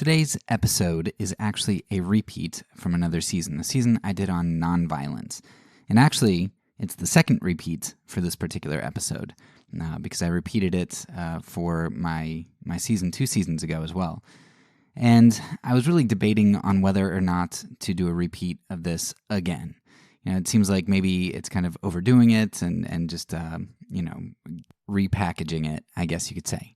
Today's episode is actually a repeat from another season, a season I did on nonviolence. And actually, it's the second repeat for this particular episode, because I repeated it for my season 2 seasons ago as well. And I was really debating on whether or not to do a repeat of this again. It seems like maybe it's kind of overdoing it and just, repackaging it, I guess you could say.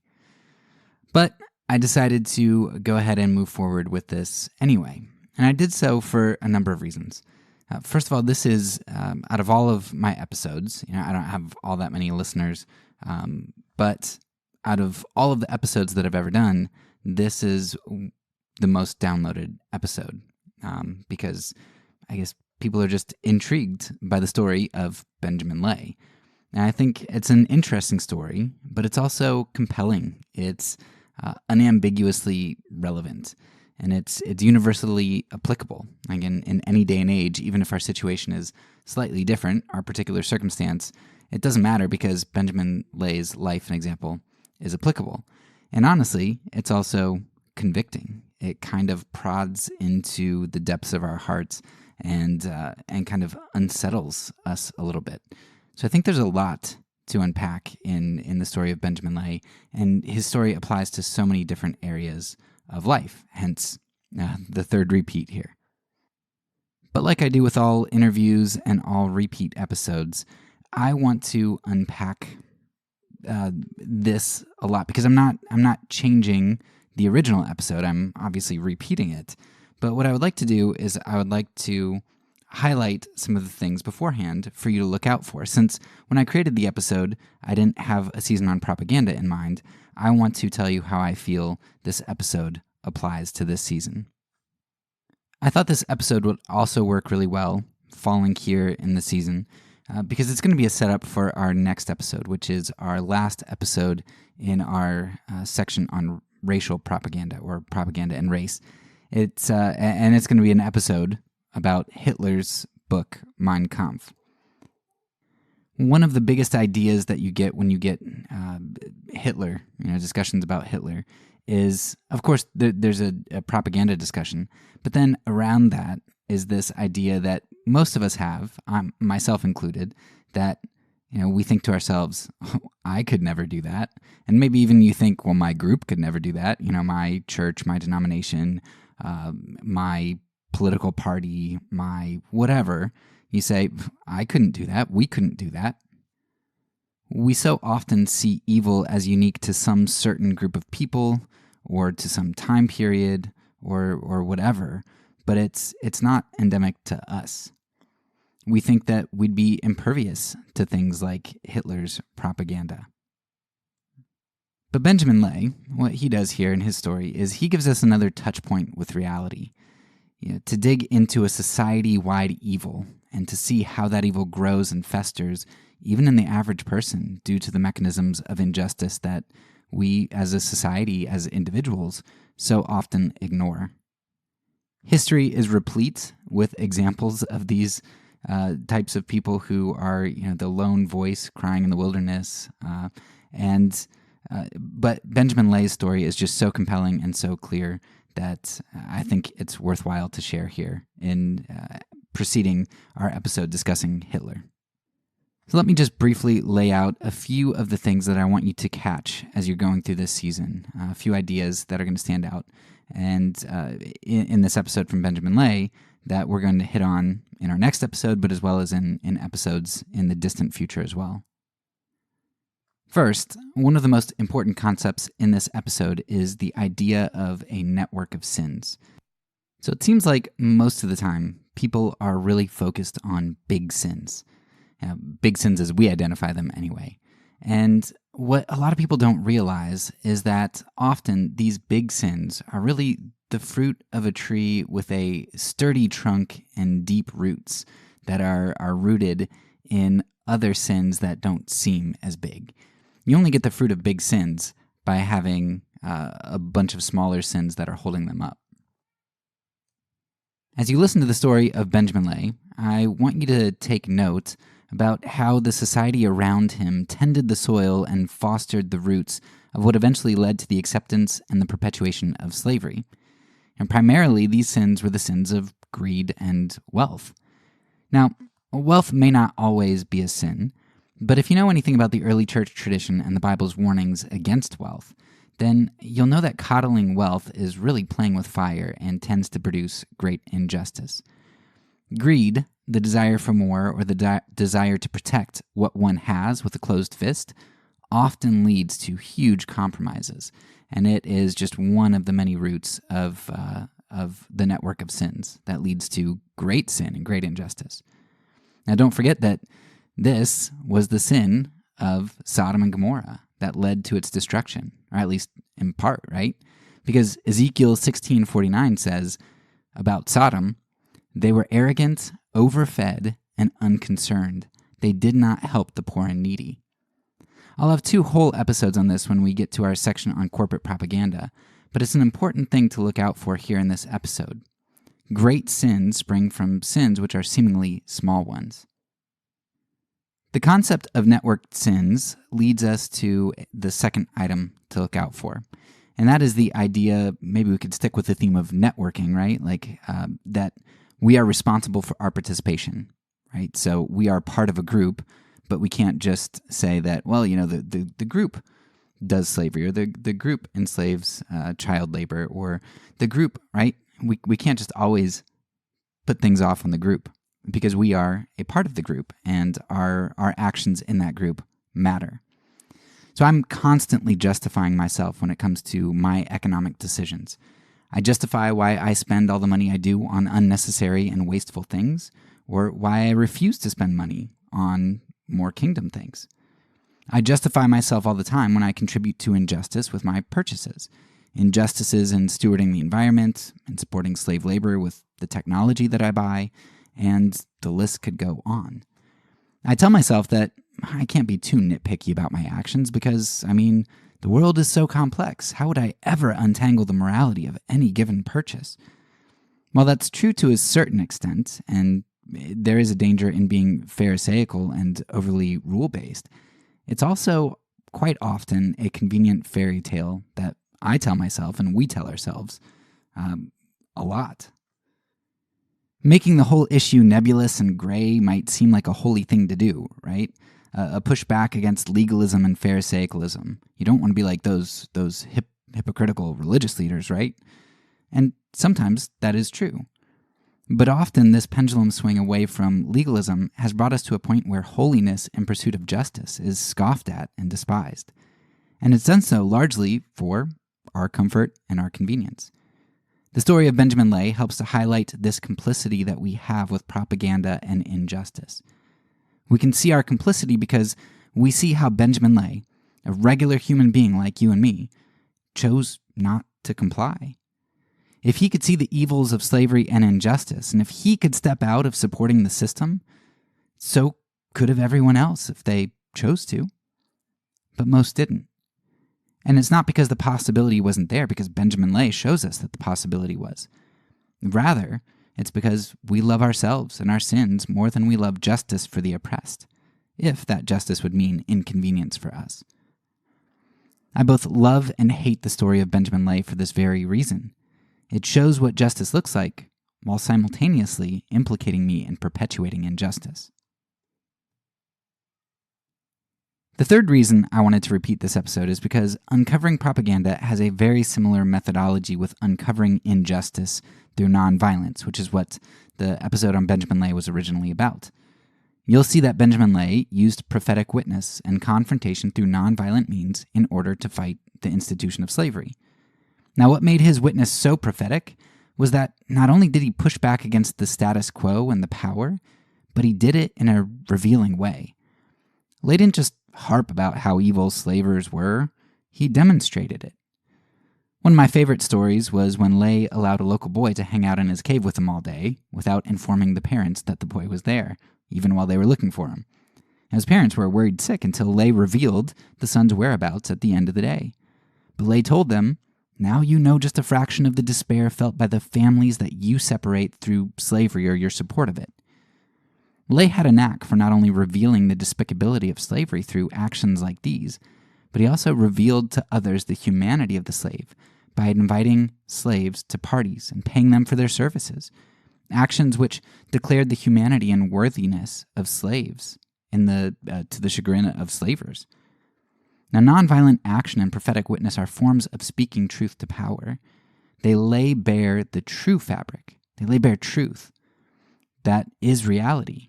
But I decided to go ahead and move forward with this anyway. And I did so for a number of reasons. First of all, this is, out of all of my episodes, I don't have all that many listeners, but out of all of the episodes that I've ever done, this is the most downloaded episode, because I guess people are just intrigued by the story of Benjamin Lay. And I think it's an interesting story, but it's also compelling. It's unambiguously relevant, and it's universally applicable. Like in any day and age, even if our situation is slightly different, our particular circumstance, it doesn't matter because Benjamin Lay's life and example is applicable. And honestly, it's also convicting. It kind of prods into the depths of our hearts and kind of unsettles us a little bit. So I think there's a lot to unpack in the story of Benjamin Lay, and his story applies to so many different areas of life, hence the third repeat here. But like I do with all interviews and all repeat episodes, I want to unpack this a lot because I'm not changing the original episode. I'm obviously repeating it. But what I would like to do is I would like to highlight some of the things beforehand for you to look out for. Since when I created the episode, I didn't have a season on propaganda in mind, I want to tell you how I feel this episode applies to this season. I thought this episode would also work really well falling here in the season because it's going to be a setup for our next episode, which is our last episode in our section on racial propaganda or propaganda and race. It's going to be an episode about Hitler's book, Mein Kampf. One of the biggest ideas that you get when you get Hitler, discussions about Hitler, is, of course, there's a propaganda discussion, but then around that is this idea that most of us have, myself included, that we think to ourselves, oh, I could never do that. And maybe even you think, well, my group could never do that. My church, my denomination, my political party, my whatever, you say, I couldn't do that, we couldn't do that. We so often see evil as unique to some certain group of people or to some time period or whatever, but it's not endemic to us. We think that we'd be impervious to things like Hitler's propaganda. But Benjamin Lay, what he does here in his story is he gives us another touch point with reality. To dig into a society-wide evil and to see how that evil grows and festers, even in the average person, due to the mechanisms of injustice that we as a society, as individuals, so often ignore. History is replete with examples of these types of people who are, the lone voice crying in the wilderness. But Benjamin Lay's story is just so compelling and so clear that I think it's worthwhile to share here in preceding our episode discussing Hitler. So let me just briefly lay out a few of the things that I want you to catch as you're going through this season, a few ideas that are going to stand out, and in this episode from Benjamin Lay that we're going to hit on in our next episode, but as well as in episodes in the distant future as well. First, one of the most important concepts in this episode is the idea of a network of sins. So it seems like most of the time, people are really focused on big sins. Big sins as we identify them anyway. And what a lot of people don't realize is that often these big sins are really the fruit of a tree with a sturdy trunk and deep roots that are rooted in other sins that don't seem as big. You only get the fruit of big sins by having a bunch of smaller sins that are holding them up. As you listen to the story of Benjamin Lay, I want you to take note about how the society around him tended the soil and fostered the roots of what eventually led to the acceptance and the perpetuation of slavery. And primarily, these sins were the sins of greed and wealth. Now, wealth may not always be a sin, but if you know anything about the early church tradition and the Bible's warnings against wealth, then you'll know that coddling wealth is really playing with fire and tends to produce great injustice. Greed, the desire for more or the desire to protect what one has with a closed fist, often leads to huge compromises, and it is just one of the many roots of the network of sins that leads to great sin and great injustice. Now, don't forget that this was the sin of Sodom and Gomorrah that led to its destruction, or at least in part, right? Because Ezekiel 16:49 says about Sodom, they were arrogant, overfed, and unconcerned. They did not help the poor and needy. I'll have 2 whole episodes on this when we get to our section on corporate propaganda, but it's an important thing to look out for here in this episode. Great sins spring from sins which are seemingly small ones. The concept of networked sins leads us to the second item to look out for, and that is the idea, maybe we could stick with the theme of networking, right? That we are responsible for our participation, right? So we are part of a group, but we can't just say that, well, the group does slavery, or the group enslaves child labor, or the group, right? We can't just always put things off on the group, because we are a part of the group, and our actions in that group matter. So I'm constantly justifying myself when it comes to my economic decisions. I justify why I spend all the money I do on unnecessary and wasteful things, or why I refuse to spend money on more kingdom things. I justify myself all the time when I contribute to injustice with my purchases. Injustices in stewarding the environment and supporting slave labor with the technology that I buy, and the list could go on. I tell myself that I can't be too nitpicky about my actions because, the world is so complex. How would I ever untangle the morality of any given purchase? While that's true to a certain extent, and there is a danger in being pharisaical and overly rule-based, it's also quite often a convenient fairy tale that I tell myself and we tell ourselves a lot. Making the whole issue nebulous and gray might seem like a holy thing to do, right? A pushback against legalism and pharisaicalism. You don't want to be like those hypocritical religious leaders, right? And sometimes that is true. But often this pendulum swing away from legalism has brought us to a point where holiness in pursuit of justice is scoffed at and despised. And it's done so largely for our comfort and our convenience. The story of Benjamin Lay helps to highlight this complicity that we have with propaganda and injustice. We can see our complicity because we see how Benjamin Lay, a regular human being like you and me, chose not to comply. If he could see the evils of slavery and injustice, and if he could step out of supporting the system, so could have everyone else if they chose to. But most didn't. And it's not because the possibility wasn't there, because Benjamin Lay shows us that the possibility was. Rather, it's because we love ourselves and our sins more than we love justice for the oppressed, if that justice would mean inconvenience for us. I both love and hate the story of Benjamin Lay for this very reason. It shows what justice looks like, while simultaneously implicating me in perpetuating injustice. The third reason I wanted to repeat this episode is because uncovering propaganda has a very similar methodology with uncovering injustice through nonviolence, which is what the episode on Benjamin Lay was originally about. You'll see that Benjamin Lay used prophetic witness and confrontation through nonviolent means in order to fight the institution of slavery. Now, what made his witness so prophetic was that not only did he push back against the status quo and the power, but he did it in a revealing way. Lay didn't just harp about how evil slavers were, he demonstrated it. One of my favorite stories was when Lay allowed a local boy to hang out in his cave with him all day without informing the parents that the boy was there, even while they were looking for him. And his parents were worried sick until Lay revealed the son's whereabouts at the end of the day. But Lay told them, "Now you know just a fraction of the despair felt by the families that you separate through slavery or your support of it." Lay had a knack for not only revealing the despicability of slavery through actions like these, but he also revealed to others the humanity of the slave by inviting slaves to parties and paying them for their services, actions which declared the humanity and worthiness of slaves to the chagrin of slavers. Now, nonviolent action and prophetic witness are forms of speaking truth to power. They lay bare the true fabric. They lay bare truth that is reality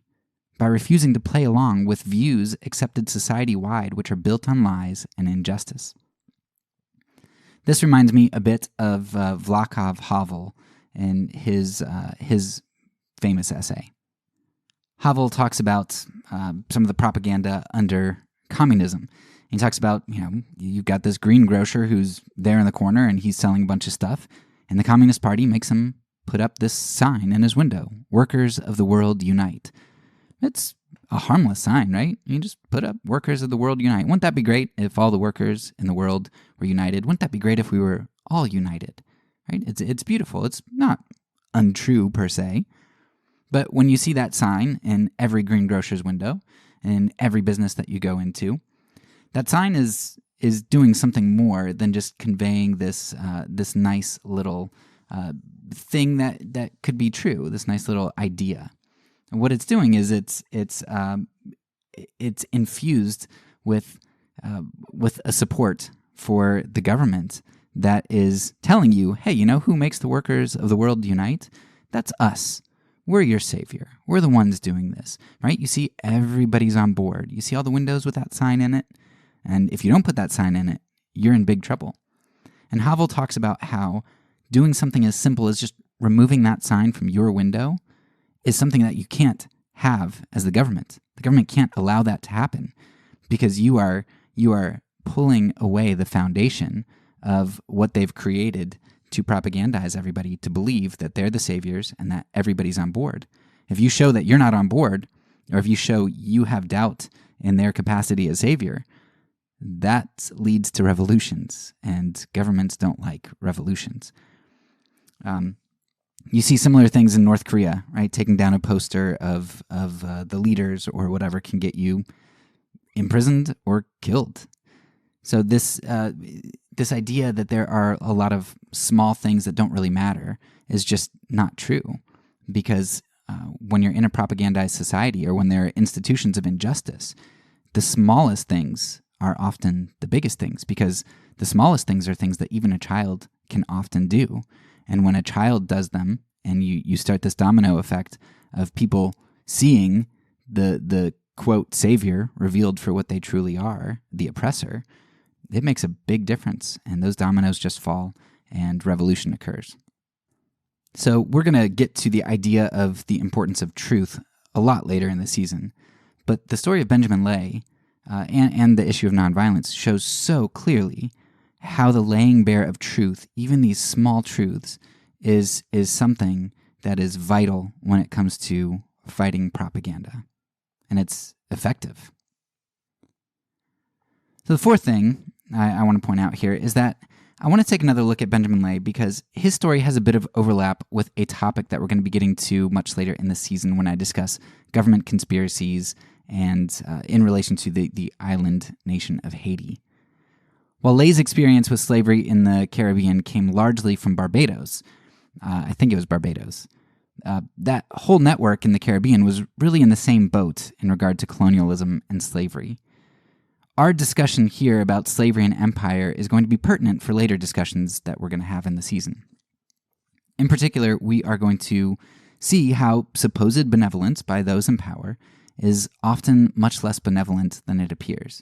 by refusing to play along with views accepted society-wide which are built on lies and injustice. This reminds me a bit of Václav Havel and his famous essay. Havel talks about some of the propaganda under communism. He talks about, you've got this greengrocer who's there in the corner and he's selling a bunch of stuff, and the Communist Party makes him put up this sign in his window, "Workers of the World Unite." It's a harmless sign, right? You just put up "Workers of the World Unite." Wouldn't that be great if all the workers in the world were united? Wouldn't that be great if we were all united? Right? It's beautiful. It's not untrue per se. But when you see that sign in every greengrocer's window and in every business that you go into, that sign is doing something more than just conveying this nice little thing that could be true, this nice little idea. And what it's doing is it's infused with a support for the government that is telling you, hey, who makes the workers of the world unite? That's us. We're your savior. We're the ones doing this, right? You see, everybody's on board. You see all the windows with that sign in it? And if you don't put that sign in it, you're in big trouble. And Havel talks about how doing something as simple as just removing that sign from your window is something that you can't have as the government. The government can't allow that to happen because you are pulling away the foundation of what they've created to propagandize everybody to believe that they're the saviors and that everybody's on board. If you show that you're not on board, or if you show you have doubt in their capacity as savior, that leads to revolutions, and governments don't like revolutions. You see similar things in North Korea, right? Taking down a poster of the leaders or whatever can get you imprisoned or killed. So this idea that there are a lot of small things that don't really matter is just not true, because when you're in a propagandized society or when there are institutions of injustice, the smallest things are often the biggest things, because the smallest things are things that even a child can often do. And when a child does them, and you start this domino effect of people seeing the quote savior revealed for what they truly are, the oppressor, it makes a big difference, and those dominoes just fall, and revolution occurs. So we're going to get to the idea of the importance of truth a lot later in the season, but the story of Benjamin Lay and the issue of nonviolence shows so clearly how the laying bare of truth, even these small truths, is something that is vital when it comes to fighting propaganda, and it's effective. So the fourth thing I want to point out here is that I want to take another look at Benjamin Lay because his story has a bit of overlap with a topic that we're going to be getting to much later in the season when I discuss government conspiracies and in relation to the island nation of Haiti. While Lay's experience with slavery in the Caribbean came largely from Barbados, I think it was Barbados, that whole network in the Caribbean was really in the same boat in regard to colonialism and slavery. Our discussion here about slavery and empire is going to be pertinent for later discussions that we're going to have in the season. In particular, we are going to see how supposed benevolence by those in power is often much less benevolent than it appears.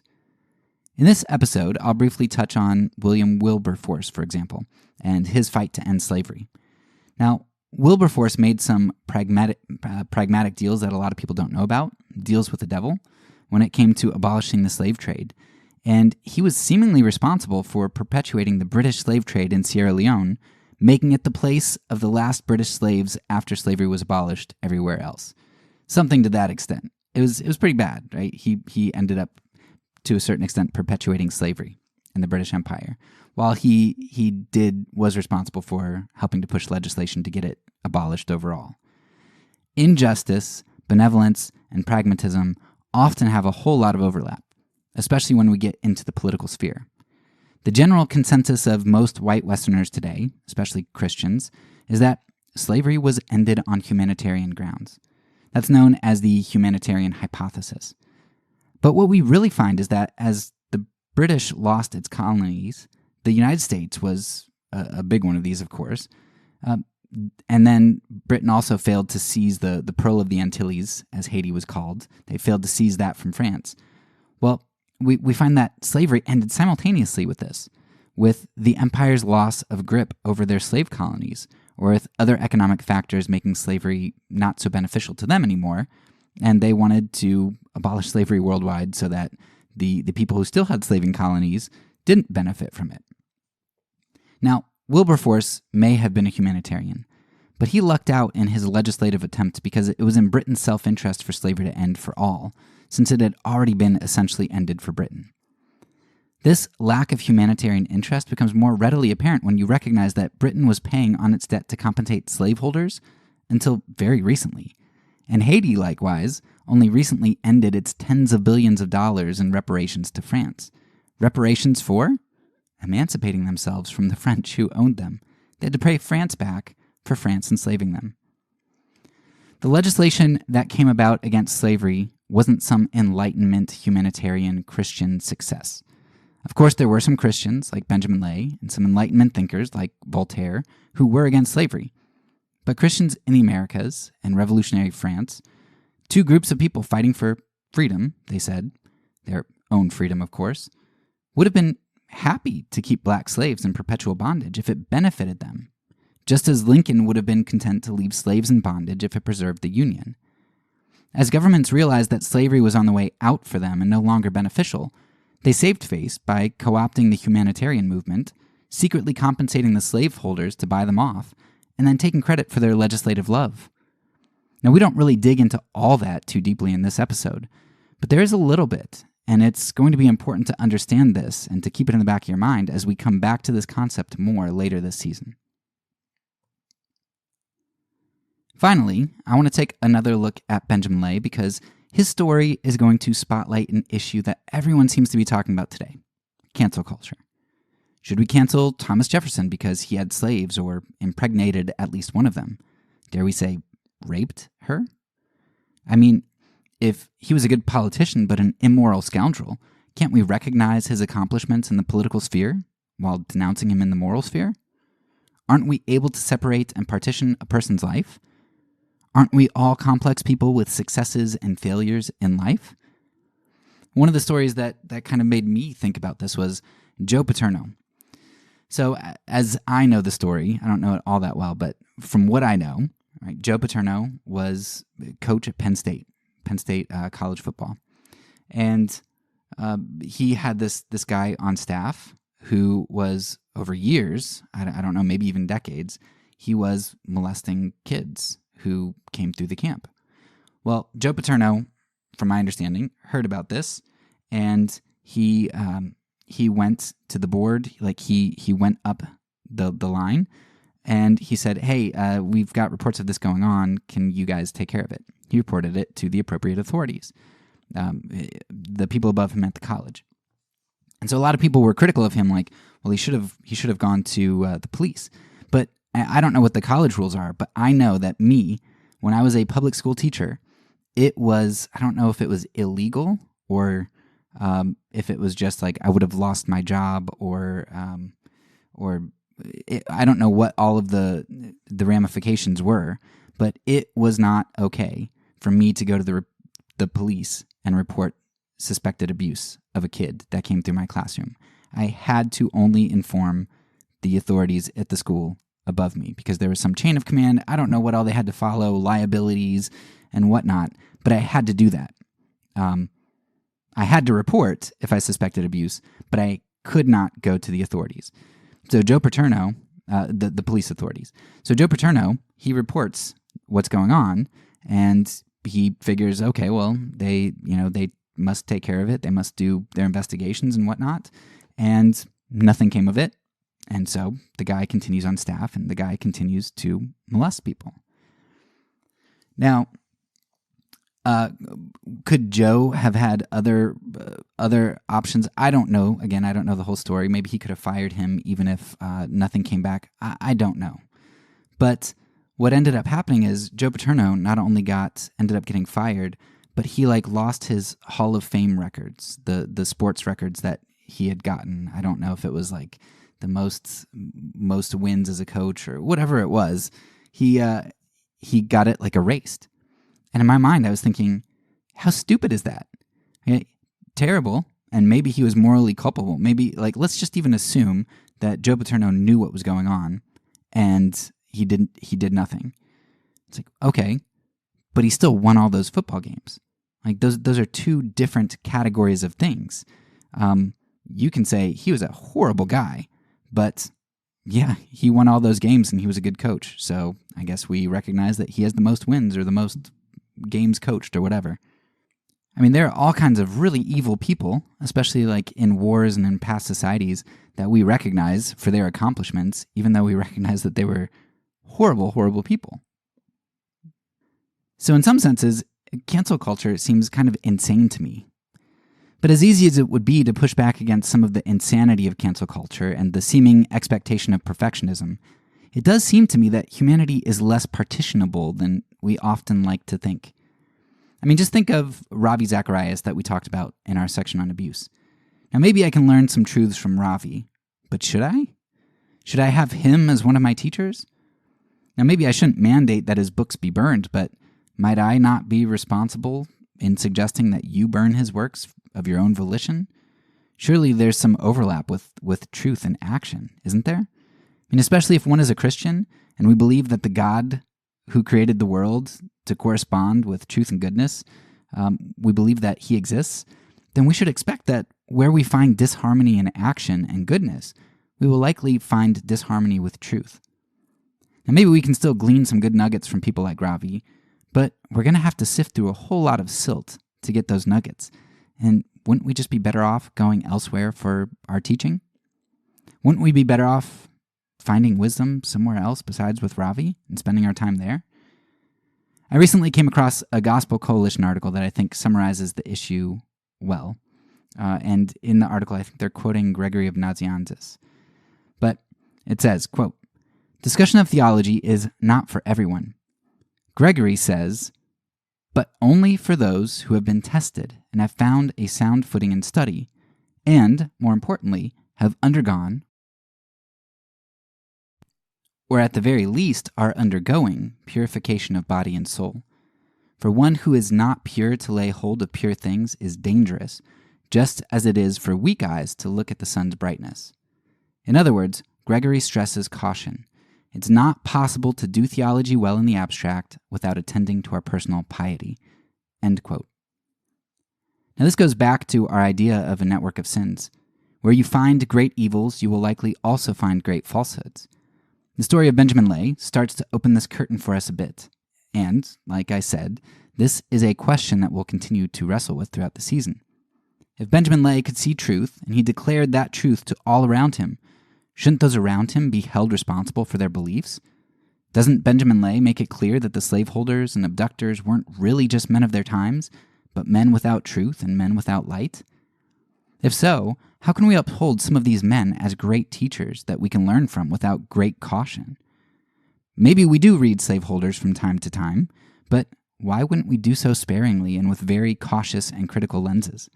In this episode, I'll briefly touch on William Wilberforce, for example, and his fight to end slavery. Now, Wilberforce made some pragmatic deals that a lot of people don't know about, deals with the devil, when it came to abolishing the slave trade, and he was seemingly responsible for perpetuating the British slave trade in Sierra Leone, making it the place of the last British slaves after slavery was abolished everywhere else. Something to that extent. It was pretty bad, right? He ended up, to a certain extent, perpetuating slavery in the British Empire, while he was responsible for helping to push legislation to get it abolished overall. Injustice, benevolence, and pragmatism often have a whole lot of overlap, especially when we get into the political sphere. The general consensus of most white Westerners today, especially Christians, is that slavery was ended on humanitarian grounds. That's known as the humanitarian hypothesis. But what we really find is that as the British lost its colonies, the United States was a big one of these, of course, and then Britain also failed to seize the Pearl of the Antilles, as Haiti was called. They failed to seize that from France. Well, we find that slavery ended simultaneously with this, with the empire's loss of grip over their slave colonies, or with other economic factors making slavery not so beneficial to them anymore, and they wanted to abolish slavery worldwide so that the people who still had slaving colonies didn't benefit from it. Now, Wilberforce may have been a humanitarian, but he lucked out in his legislative attempt because it was in Britain's self-interest for slavery to end for all, since it had already been essentially ended for Britain. This lack of humanitarian interest becomes more readily apparent when you recognize that Britain was paying on its debt to compensate slaveholders until very recently. And Haiti, likewise, only recently ended its tens of billions of dollars in reparations to France. Reparations for emancipating themselves from the French who owned them. They had to pay France back for France enslaving them. The legislation that came about against slavery wasn't some Enlightenment humanitarian Christian success. Of course, there were some Christians, like Benjamin Lay, and some Enlightenment thinkers, like Voltaire, who were against slavery. But Christians in the Americas and revolutionary France, two groups of people fighting for freedom, they said, their own freedom, of course, would have been happy to keep black slaves in perpetual bondage if it benefited them, just as Lincoln would have been content to leave slaves in bondage if it preserved the Union. As governments realized that slavery was on the way out for them and no longer beneficial, they saved face by co-opting the humanitarian movement, secretly compensating the slaveholders to buy them off, and then taking credit for their legislative love. Now, we don't really dig into all that too deeply in this episode, but there is a little bit, and it's going to be important to understand this and to keep it in the back of your mind as we come back to this concept more later this season. Finally, I want to take another look at Benjamin Lay because his story is going to spotlight an issue that everyone seems to be talking about today: cancel culture. Should we cancel Thomas Jefferson because he had slaves or impregnated at least one of them? Dare we say, raped her? I mean, if he was a good politician but an immoral scoundrel, can't we recognize his accomplishments in the political sphere while denouncing him in the moral sphere? Aren't we able to separate and partition a person's life? Aren't we all complex people with successes and failures in life? One of the stories that kind of made me think about this was Joe Paterno. So as I know the story, I don't know it all that well, but from what I know, right, Joe Paterno was coach at Penn State college football. And he had this guy on staff who was, over years, I don't know, maybe even decades, he was molesting kids who came through the camp. Well, Joe Paterno, from my understanding, heard about this, and he went to the board, like he went up the line, and he said, hey, we've got reports of this going on. Can you guys take care of it? He reported it to the appropriate authorities, the people above him at the college. And so a lot of people were critical of him, like, well, he should have gone to the police. But I don't know what the college rules are, but I know that when I was a public school teacher, it was, I don't know if it was illegal or if it was just like I would have lost my job or I don't know what all of the ramifications were, but it was not okay for me to go to the police and report suspected abuse of a kid that came through my classroom. I had to only inform the authorities at the school above me because there was some chain of command. I don't know what all they had to follow, liabilities and whatnot, but I had to do that. I had to report if I suspected abuse, but I could not go to the authorities. So Joe Paterno, the police authorities. So Joe Paterno, he reports what's going on, and he figures, okay, well, they must take care of it. They must do their investigations and whatnot, and nothing came of it. And so the guy continues on staff, and the guy continues to molest people. Now, Could Joe have had other options? I don't know. Again, I don't know the whole story. Maybe he could have fired him even if nothing came back. I don't know. But what ended up happening is Joe Paterno not only ended up getting fired, but he lost his Hall of Fame records, the sports records that he had gotten. I don't know if it was the most wins as a coach or whatever it was. He got it erased. And in my mind, I was thinking, how stupid is that? Terrible. And maybe he was morally culpable. Maybe let's just even assume that Joe Paterno knew what was going on and he did nothing. It's okay, but he still won all those football games. Those are two different categories of things. You can say he was a horrible guy, but yeah, he won all those games and he was a good coach. So I guess we recognize that he has the most wins or the most games coached or whatever. I mean, there are all kinds of really evil people, especially in wars and in past societies, that we recognize for their accomplishments, even though we recognize that they were horrible, horrible people. So in some senses, cancel culture seems kind of insane to me. But as easy as it would be to push back against some of the insanity of cancel culture and the seeming expectation of perfectionism, it does seem to me that humanity is less partitionable than we often like to think. I mean, just think of Ravi Zacharias that we talked about in our section on abuse. Now, maybe I can learn some truths from Ravi, but should I? Should I have him as one of my teachers? Now, maybe I shouldn't mandate that his books be burned, but might I not be responsible in suggesting that you burn his works of your own volition? Surely there's some overlap with truth and action, isn't there? I mean, especially if one is a Christian and we believe that the God who created the world to correspond with truth and goodness, we believe that he exists, then we should expect that where we find disharmony in action and goodness, we will likely find disharmony with truth. Now, maybe we can still glean some good nuggets from people like Ravi, but we're going to have to sift through a whole lot of silt to get those nuggets. And wouldn't we just be better off going elsewhere for our teaching? Wouldn't we be better off finding wisdom somewhere else besides with Ravi and spending our time there? I recently came across a Gospel Coalition article that I think summarizes the issue well. And in the article, I think they're quoting Gregory of Nazianzus. But it says, quote, "Discussion of theology is not for everyone. Gregory says, but only for those who have been tested and have found a sound footing in study, and, more importantly, have undergone, or at the very least are undergoing, purification of body and soul. For one who is not pure to lay hold of pure things is dangerous, just as it is for weak eyes to look at the sun's brightness." In other words, Gregory stresses caution. It's not possible to do theology well in the abstract without attending to our personal piety. End quote. Now this goes back to our idea of a network of sins. Where you find great evils, you will likely also find great falsehoods. The story of Benjamin Lay starts to open this curtain for us a bit. And, like I said, this is a question that we'll continue to wrestle with throughout the season. If Benjamin Lay could see truth, and he declared that truth to all around him, shouldn't those around him be held responsible for their beliefs? Doesn't Benjamin Lay make it clear that the slaveholders and abductors weren't really just men of their times, but men without truth and men without light? If so, how can we uphold some of these men as great teachers that we can learn from without great caution? Maybe we do read slaveholders from time to time, but why wouldn't we do so sparingly and with very cautious and critical lenses?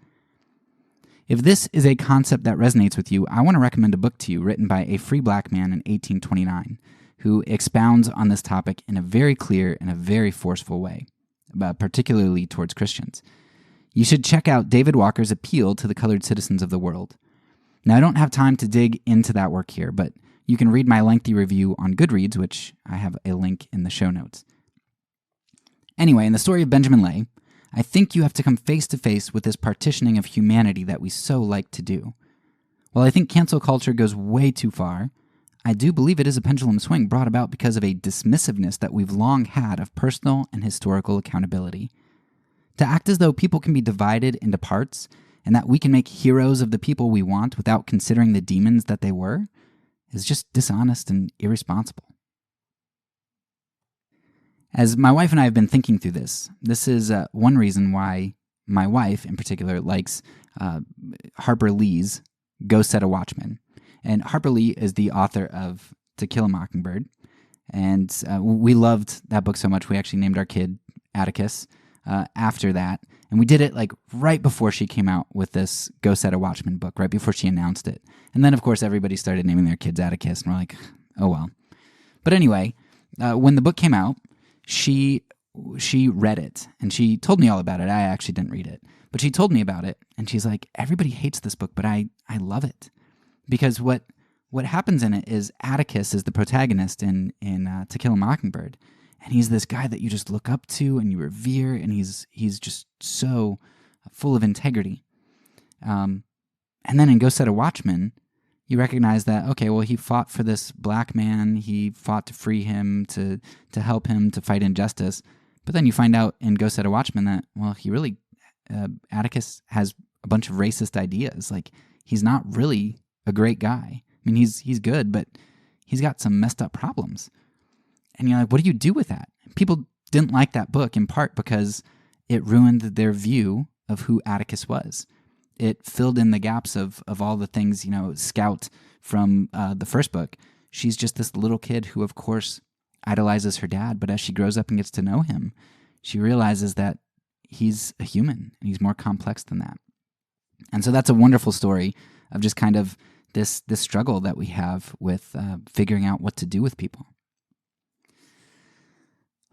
If this is a concept that resonates with you, I want to recommend a book to you written by a free black man in 1829 who expounds on this topic in a very clear and a very forceful way, particularly towards Christians. You should check out David Walker's Appeal to the Colored Citizens of the World. Now, I don't have time to dig into that work here, but you can read my lengthy review on Goodreads, which I have a link in the show notes. Anyway, in the story of Benjamin Lay, I think you have to come face to face with this partitioning of humanity that we so like to do. While I think cancel culture goes way too far, I do believe it is a pendulum swing brought about because of a dismissiveness that we've long had of personal and historical accountability. To act as though people can be divided into parts and that we can make heroes of the people we want without considering the demons that they were is just dishonest and irresponsible. As my wife and I have been thinking through this is one reason why my wife in particular likes Harper Lee's Go Set a Watchman. And Harper Lee is the author of To Kill a Mockingbird. And we loved that book so much, we actually named our kid Atticus after that. And we did it like right before she came out with this Go Set a Watchman book, right before she announced it. And then, of course, everybody started naming their kids Atticus, and we're like, oh well. But anyway, when the book came out, she read it, and she told me all about it. I actually didn't read it. But she told me about it, and she's like, everybody hates this book, but I love it. Because what happens in it is Atticus is the protagonist in To Kill a Mockingbird. And he's this guy that you just look up to and you revere, and he's just so full of integrity. And then in Go Set a Watchman, you recognize that, okay, well, he fought for this black man. He fought to free him, to help him, to fight injustice. But then you find out in Go Set a Watchman that, well, he really, Atticus has a bunch of racist ideas. Like, he's not really a great guy. I mean, he's good, but he's got some messed up problems. And you're like, what do you do with that? People didn't like that book in part because it ruined their view of who Atticus was. It filled in the gaps of all the things, Scout from the first book. She's just this little kid who, of course, idolizes her dad, but as she grows up and gets to know him, she realizes that he's a human and he's more complex than that. And so that's a wonderful story of just kind of this struggle that we have with figuring out what to do with people.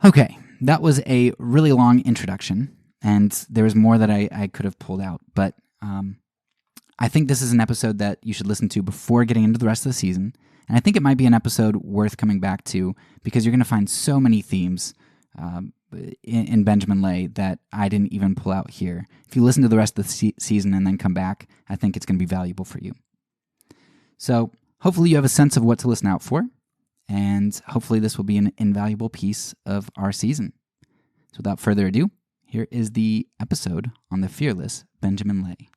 Okay, that was a really long introduction, and there was more that I could have pulled out, but I think this is an episode that you should listen to before getting into the rest of the season, and I think it might be an episode worth coming back to because you're going to find so many themes in Benjamin Lay that I didn't even pull out here. If you listen to the rest of the season and then come back, I think it's going to be valuable for you. So hopefully you have a sense of what to listen out for, and hopefully this will be an invaluable piece of our season. So without further ado, here is the episode on the fearless Benjamin Lay.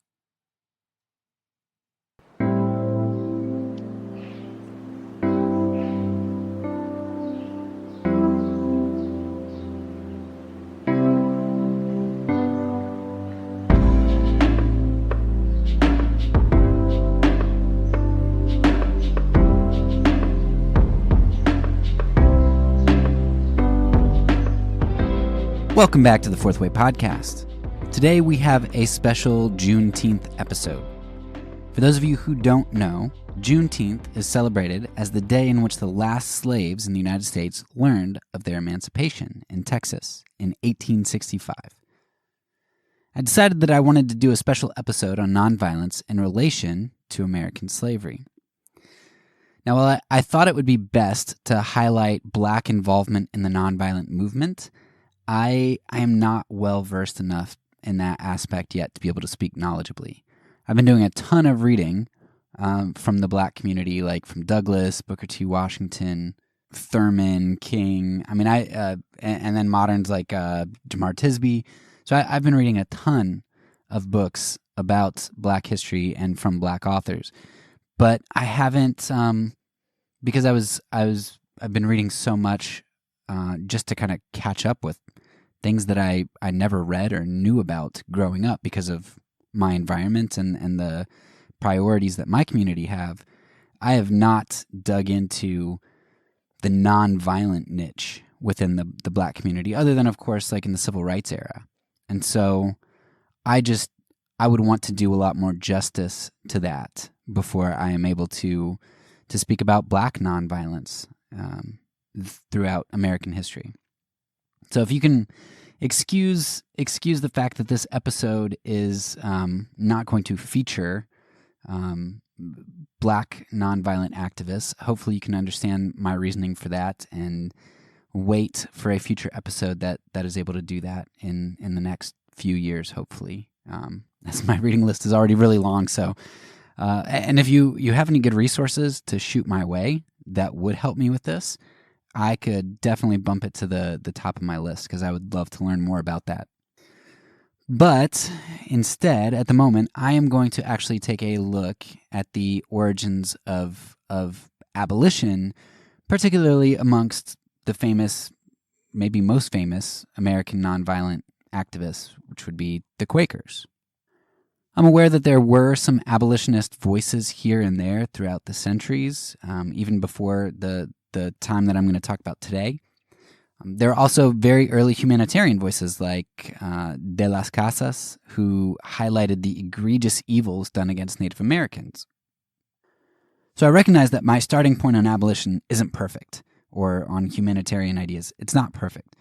Welcome back to the Fourth Way Podcast. Today we have a special Juneteenth episode. For those of you who don't know, Juneteenth is celebrated as the day in which the last slaves in the United States learned of their emancipation in Texas in 1865. I decided that I wanted to do a special episode on nonviolence in relation to American slavery. Now, while I thought it would be best to highlight Black involvement in the nonviolent movement, I am not well-versed enough in that aspect yet to be able to speak knowledgeably. I've been doing a ton of reading from the Black community, like from Douglass, Booker T. Washington, Thurman, King. I mean, and then moderns like Jamar Tisby. So I've been reading a ton of books about Black history and from Black authors, but I haven't because I've been reading so much just to kind of catch up with things that I never read or knew about growing up because of my environment and the priorities that my community have. I have not dug into the nonviolent niche within the Black community, other than, of course, like in the civil rights era. And so I would want to do a lot more justice to that before I am able to speak about Black nonviolence throughout American history. So if you can excuse the fact that this episode is not going to feature Black nonviolent activists, hopefully you can understand my reasoning for that and wait for a future episode that is able to do that in the next few years, hopefully. As my reading list is already really long, so and if you have any good resources to shoot my way that would help me with this, I could definitely bump it to the top of my list because I would love to learn more about that. But instead, at the moment, I am going to actually take a look at the origins of abolition, particularly amongst the famous maybe most famous American nonviolent activists, which would be the Quakers. I'm aware that there were some abolitionist voices here and there throughout the centuries, even before the time that I'm going to talk about today. There are also very early humanitarian voices like De las Casas, who highlighted the egregious evils done against Native Americans. So I recognize that my starting point on abolition isn't perfect, or on humanitarian ideas. It's not perfect.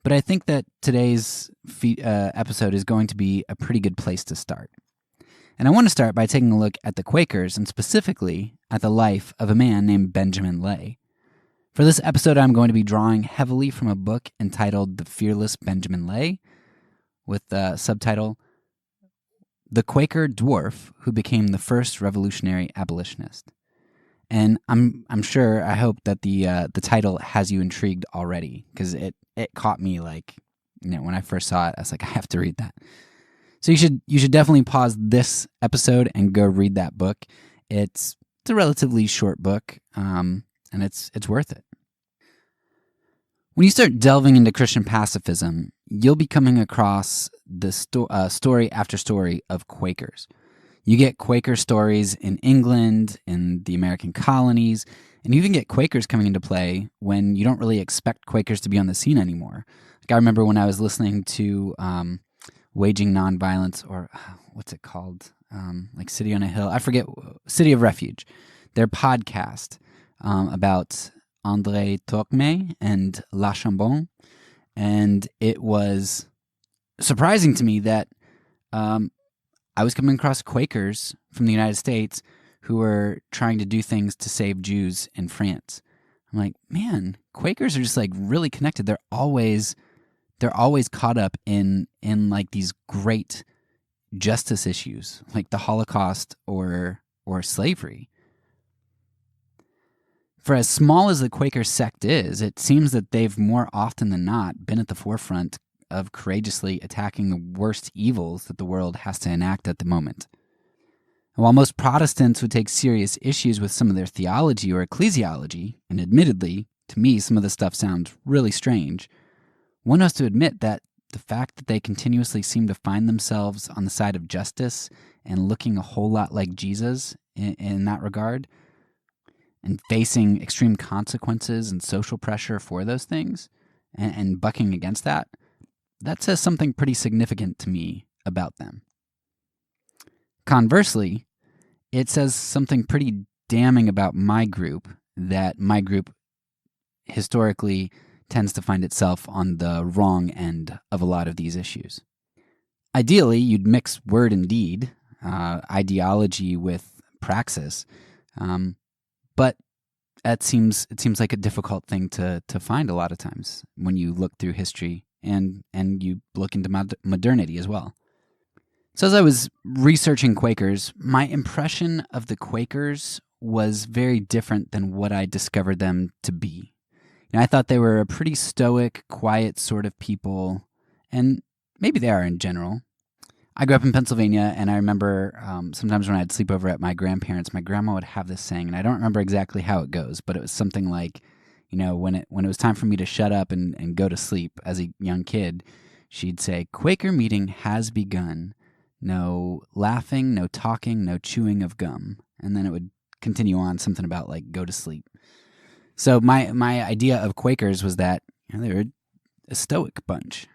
But I think that today's episode is going to be a pretty good place to start. And I want to start by taking a look at the Quakers, and specifically at the life of a man named Benjamin Lay. For this episode, I'm going to be drawing heavily from a book entitled The Fearless Benjamin Lay, with the subtitle, The Quaker Dwarf Who Became the First Revolutionary Abolitionist. And I hope that the title has you intrigued already, because it caught me when I first saw it, I was like, I have to read that. So you should definitely pause this episode and go read that book. It's a relatively short book, and it's worth it. When you start delving into Christian pacifism, you'll be coming across the story after story of Quakers. You get Quaker stories in England, in the American colonies, and you even get Quakers coming into play when you don't really expect Quakers to be on the scene anymore. I remember when I was listening to Waging Nonviolence, or what's it called? City on a Hill. I forget, City of Refuge. Their podcast about André Torquemay and La Chambon. And it was surprising to me that I was coming across Quakers from the United States who were trying to do things to save Jews in France. I'm like, man, Quakers are just really connected. They're always caught up in these great justice issues, like the Holocaust or slavery. For as small as the Quaker sect is, it seems that they've more often than not been at the forefront of courageously attacking the worst evils that the world has to enact at the moment. And while most Protestants would take serious issues with some of their theology or ecclesiology, and admittedly, to me, some of this stuff sounds really strange, one has to admit that the fact that they continuously seem to find themselves on the side of justice and looking a whole lot like Jesus in that regard, and facing extreme consequences and social pressure for those things, and bucking against that says something pretty significant to me about them. Conversely, it says something pretty damning about my group, that my group historically tends to find itself on the wrong end of a lot of these issues. Ideally, you'd mix word and deed, ideology with praxis, but it seems like a difficult thing to find a lot of times when you look through history and you look into modernity as well. So as I was researching Quakers, my impression of the Quakers was very different than what I discovered them to be. I thought they were a pretty stoic, quiet sort of people, and maybe they are in general. I grew up in Pennsylvania, and I remember sometimes when I'd sleep over at my grandparents, my grandma would have this saying, and I don't remember exactly how it goes, but it was something like, when it was time for me to shut up and go to sleep as a young kid, she'd say, "Quaker meeting has begun. No laughing, no talking, no chewing of gum." And then it would continue on, something about go to sleep. So my idea of Quakers was that they were a stoic bunch.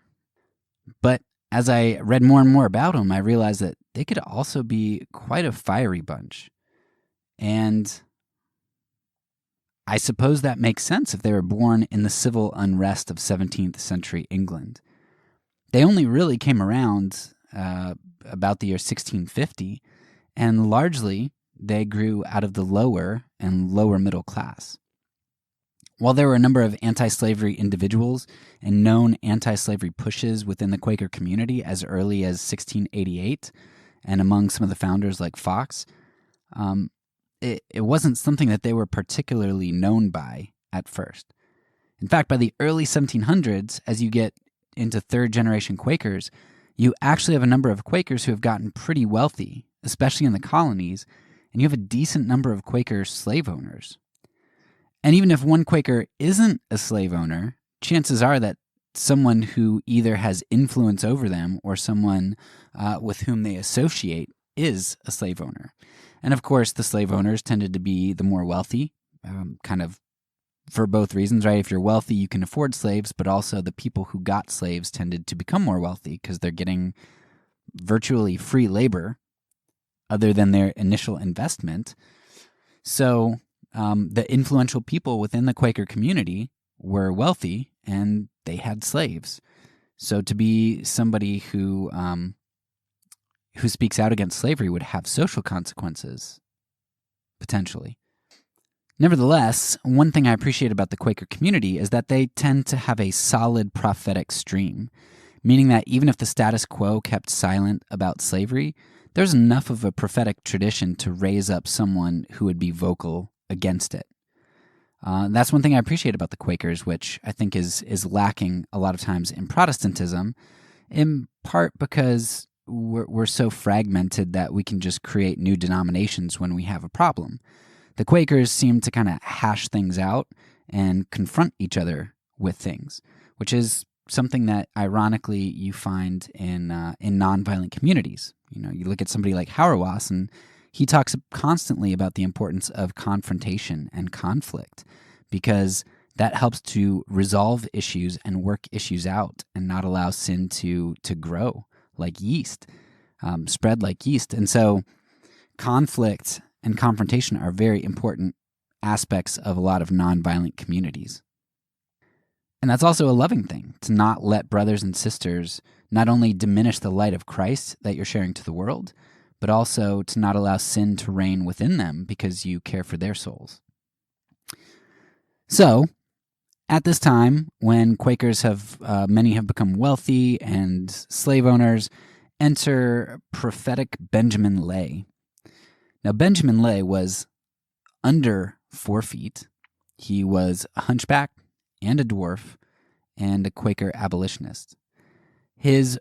But as I read more and more about them, I realized that they could also be quite a fiery bunch. And I suppose that makes sense if they were born in the civil unrest of 17th century England. They only really came around about the year 1650, and largely they grew out of the lower and lower middle class. While there were a number of anti-slavery individuals and known anti-slavery pushes within the Quaker community as early as 1688, and among some of the founders like Fox, it wasn't something that they were particularly known by at first. In fact, by the early 1700s, as you get into third-generation Quakers, you actually have a number of Quakers who have gotten pretty wealthy, especially in the colonies, and you have a decent number of Quaker slave owners. And even if one Quaker isn't a slave owner, chances are that someone who either has influence over them or someone with whom they associate is a slave owner. And of course, the slave owners tended to be the more wealthy, kind of for both reasons, right? If you're wealthy, you can afford slaves, but also the people who got slaves tended to become more wealthy because they're getting virtually free labor other than their initial investment. So the influential people within the Quaker community were wealthy and they had slaves. So to be somebody who speaks out against slavery would have social consequences, potentially. Nevertheless, one thing I appreciate about the Quaker community is that they tend to have a solid prophetic stream, meaning that even if the status quo kept silent about slavery, there's enough of a prophetic tradition to raise up someone who would be vocal against it. That's one thing I appreciate about the Quakers, which I think is lacking a lot of times in Protestantism, in part because we're so fragmented that we can just create new denominations when we have a problem. The Quakers seem to kind of hash things out and confront each other with things, which is something that ironically you find in nonviolent communities. You look at somebody like Hauerwas, and he talks constantly about the importance of confrontation and conflict because that helps to resolve issues and work issues out and not allow sin to grow like yeast, spread like yeast. And so conflict and confrontation are very important aspects of a lot of nonviolent communities. And that's also a loving thing, to not let brothers and sisters not only diminish the light of Christ that you're sharing to the world, but also to not allow sin to reign within them because you care for their souls. So, at this time, when Quakers many have become wealthy and slave owners, enter prophetic Benjamin Lay. Now, Benjamin Lay was under 4 feet. He was a hunchback and a dwarf and a Quaker abolitionist. His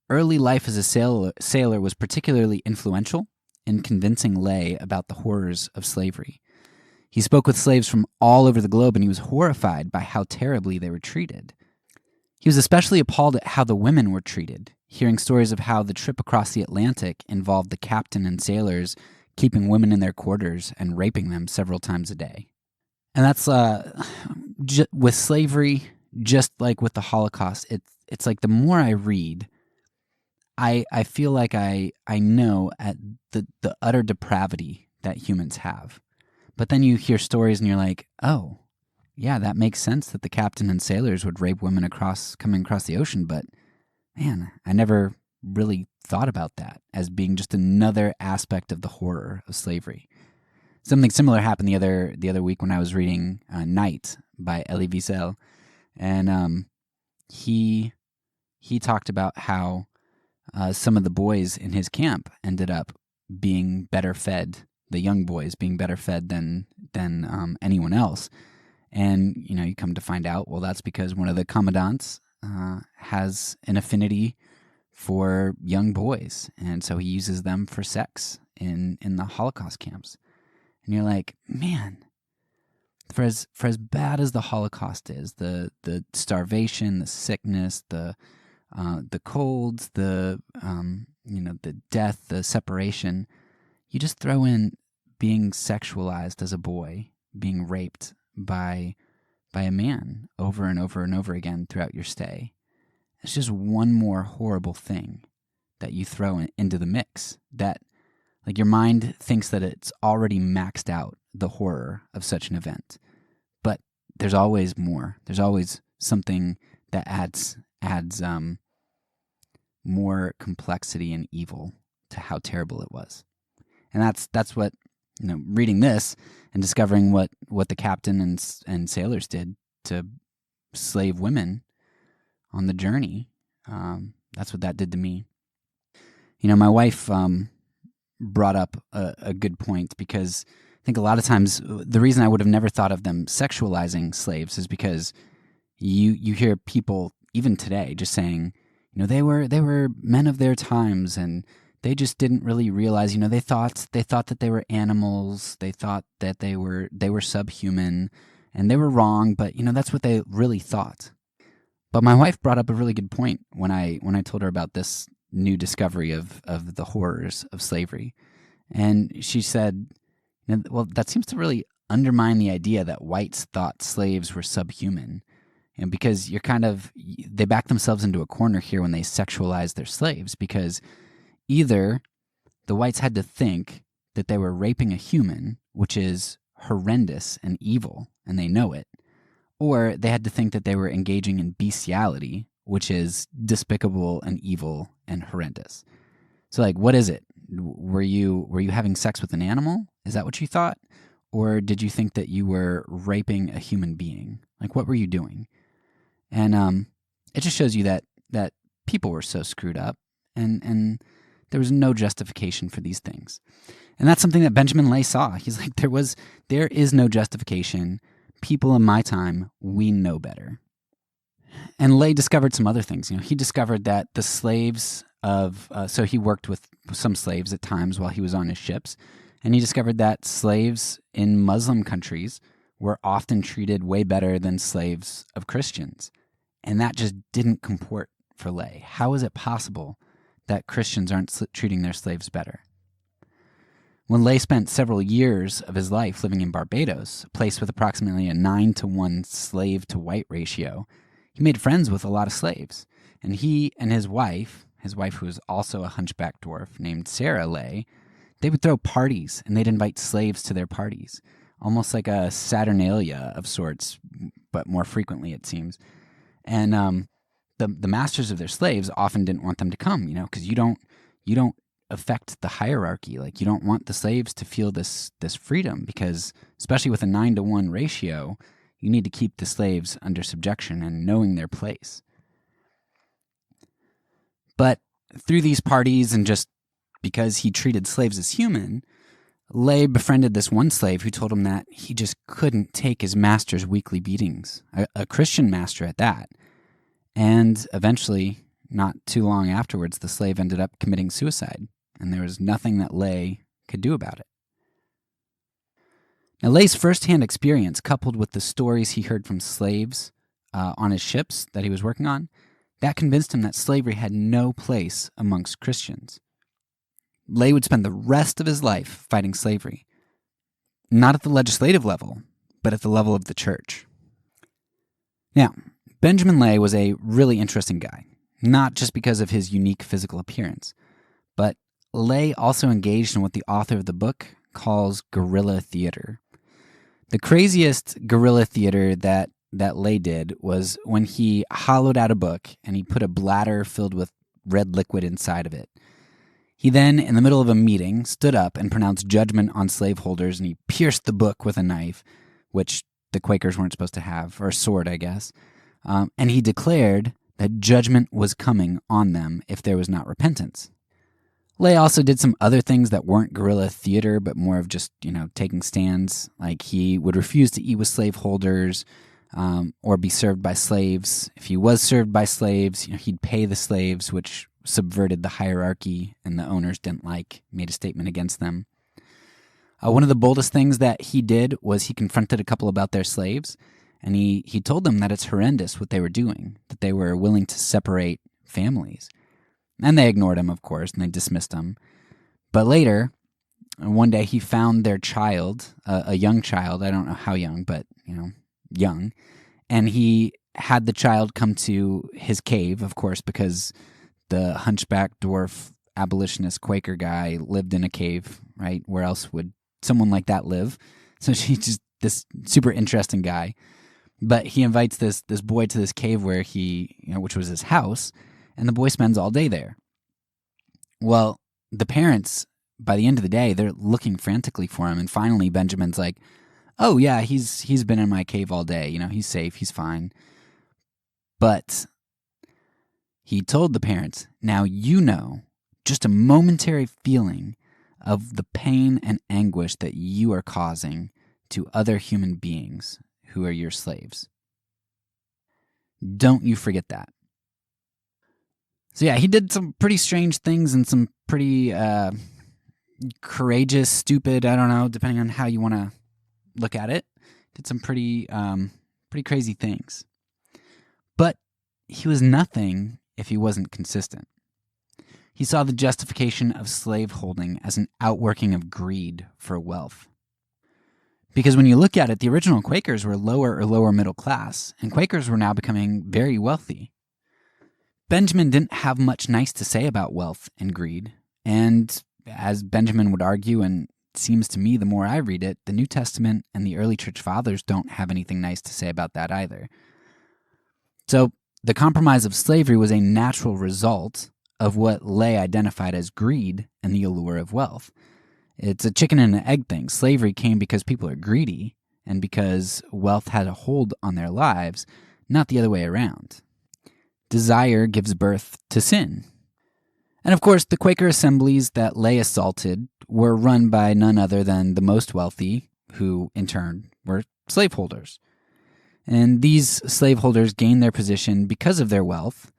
early life as a sailor was particularly influential in convincing Lay about the horrors of slavery. He spoke with slaves from all over the globe, and he was horrified by how terribly they were treated. He was especially appalled at how the women were treated, hearing stories of how the trip across the Atlantic involved the captain and sailors keeping women in their quarters and raping them several times a day. And that's with slavery, just like with the Holocaust, it's like the more I read, I feel like I know at the utter depravity that humans have. But then you hear stories and you're like, oh, yeah, that makes sense that the captain and sailors would rape women coming across the ocean. But man, I never really thought about that as being just another aspect of the horror of slavery. Something similar happened the other week when I was reading Night by Elie Wiesel, and he talked about how some of the boys in his camp ended up being better fed, the young boys being better fed than anyone else. And you come to find out, well, that's because one of the commandants has an affinity for young boys, and so he uses them for sex in the Holocaust camps. And you're like, man, for as bad as the Holocaust is, the starvation, the sickness, the colds, the death, the separation, you just throw in being sexualized as a boy, being raped by a man over and over and over again throughout your stay. It's just one more horrible thing that you throw into the mix, that like your mind thinks that it's already maxed out the horror of such an event. But there's always more. There's always something that adds more complexity and evil to how terrible it was. And that's what, reading this and discovering what the captain and sailors did to slave women on the journey, that's what that did to me. My wife brought up a good point, because I think a lot of times the reason I would have never thought of them sexualizing slaves is because you hear people even today just saying, they were men of their times and they just didn't really realize, they thought that they were animals, they thought that they were subhuman, and they were wrong, but that's what they really thought. But my wife brought up a really good point when I told her about this new discovery of the horrors of slavery. And she said, well, that seems to really undermine the idea that whites thought slaves were subhuman. And because they back themselves into a corner here when they sexualize their slaves, because either the whites had to think that they were raping a human, which is horrendous and evil, and they know it, or they had to think that they were engaging in bestiality, which is despicable and evil and horrendous. So, like, what is it? Were you having sex with an animal? Is that what you thought? Or did you think that you were raping a human being? Like, what were you doing? And it just shows you that people were so screwed up, and there was no justification for these things. And that's something that Benjamin Lay saw. He's like, there is no justification. People in my time, we know better. And Lay discovered some other things. He discovered that the slaves so he worked with some slaves at times while he was on his ships, and he discovered that slaves in Muslim countries were often treated way better than slaves of Christians. And that just didn't comport for Lay. How is it possible that Christians aren't treating their slaves better? When Lay spent several years of his life living in Barbados, a place with approximately a 9-to-1 slave-to-white ratio, he made friends with a lot of slaves. And he and his wife who was also a hunchback dwarf named Sarah Lay, they would throw parties and they'd invite slaves to their parties, almost like a Saturnalia of sorts, but more frequently it seems. And the masters of their slaves often didn't want them to come, because you don't affect the hierarchy. Like, you don't want the slaves to feel this freedom, because especially with a 9-to-1 ratio, you need to keep the slaves under subjection and knowing their place. But through these parties, and just because he treated slaves as human, Lay befriended this one slave who told him that he just couldn't take his master's weekly beatings, a Christian master at that. And eventually, not too long afterwards, the slave ended up committing suicide, and there was nothing that Lay could do about it. Now, Lay's firsthand experience, coupled with the stories he heard from slaves on his ships that he was working on, that convinced him that slavery had no place amongst Christians. Lay would spend the rest of his life fighting slavery, not at the legislative level, but at the level of the church. Now, Benjamin Lay was a really interesting guy, not just because of his unique physical appearance, but Lay also engaged in what the author of the book calls guerrilla theater. The craziest guerrilla theater that Lay did was when he hollowed out a book and he put a bladder filled with red liquid inside of it. He then, in the middle of a meeting, stood up and pronounced judgment on slaveholders, and he pierced the book with a knife, which the Quakers weren't supposed to have, or a sword, I guess. And he declared that judgment was coming on them if there was not repentance. Lay also did some other things that weren't guerrilla theater, but more of just, taking stands. Like, he would refuse to eat with slaveholders or be served by slaves. If he was served by slaves, he'd pay the slaves, which subverted the hierarchy and the owners didn't like, made a statement against them. One of the boldest things that he did was he confronted a couple about their slaves, and he told them that it's horrendous what they were doing, that they were willing to separate families. And they ignored him, of course, and they dismissed him. But later, one day he found their child, a young child, I don't know how young, but, young, and he had the child come to his cave, of course, because the hunchback dwarf abolitionist Quaker guy lived in a cave, right? Where else would someone like that live? So she's just this super interesting guy. But he invites this boy to this cave where which was his house, and the boy spends all day there. Well, the parents, by the end of the day, they're looking frantically for him, and finally Benjamin's like, "Oh yeah, he's been in my cave all day. He's safe, he's fine." But he told the parents, "Now just a momentary feeling of the pain and anguish that you are causing to other human beings who are your slaves. Don't you forget that." So yeah, he did some pretty strange things and some pretty courageous, stupid, I don't know, depending on how you want to look at it. Did some pretty crazy things. But he was nothing if he wasn't consistent. He saw the justification of slaveholding as an outworking of greed for wealth. Because when you look at it, the original Quakers were lower or lower middle class, and Quakers were now becoming very wealthy. Benjamin didn't have much nice to say about wealth and greed, and as Benjamin would argue, and it seems to me the more I read it, the New Testament and the early church fathers don't have anything nice to say about that either. So the compromise of slavery was a natural result of what Lay identified as greed and the allure of wealth. It's a chicken and an egg thing. Slavery came because people are greedy and because wealth had a hold on their lives, not the other way around. Desire gives birth to sin. And of course, the Quaker assemblies that Lay assaulted were run by none other than the most wealthy, who in turn were slaveholders. And these slaveholders gained their position because of their wealth,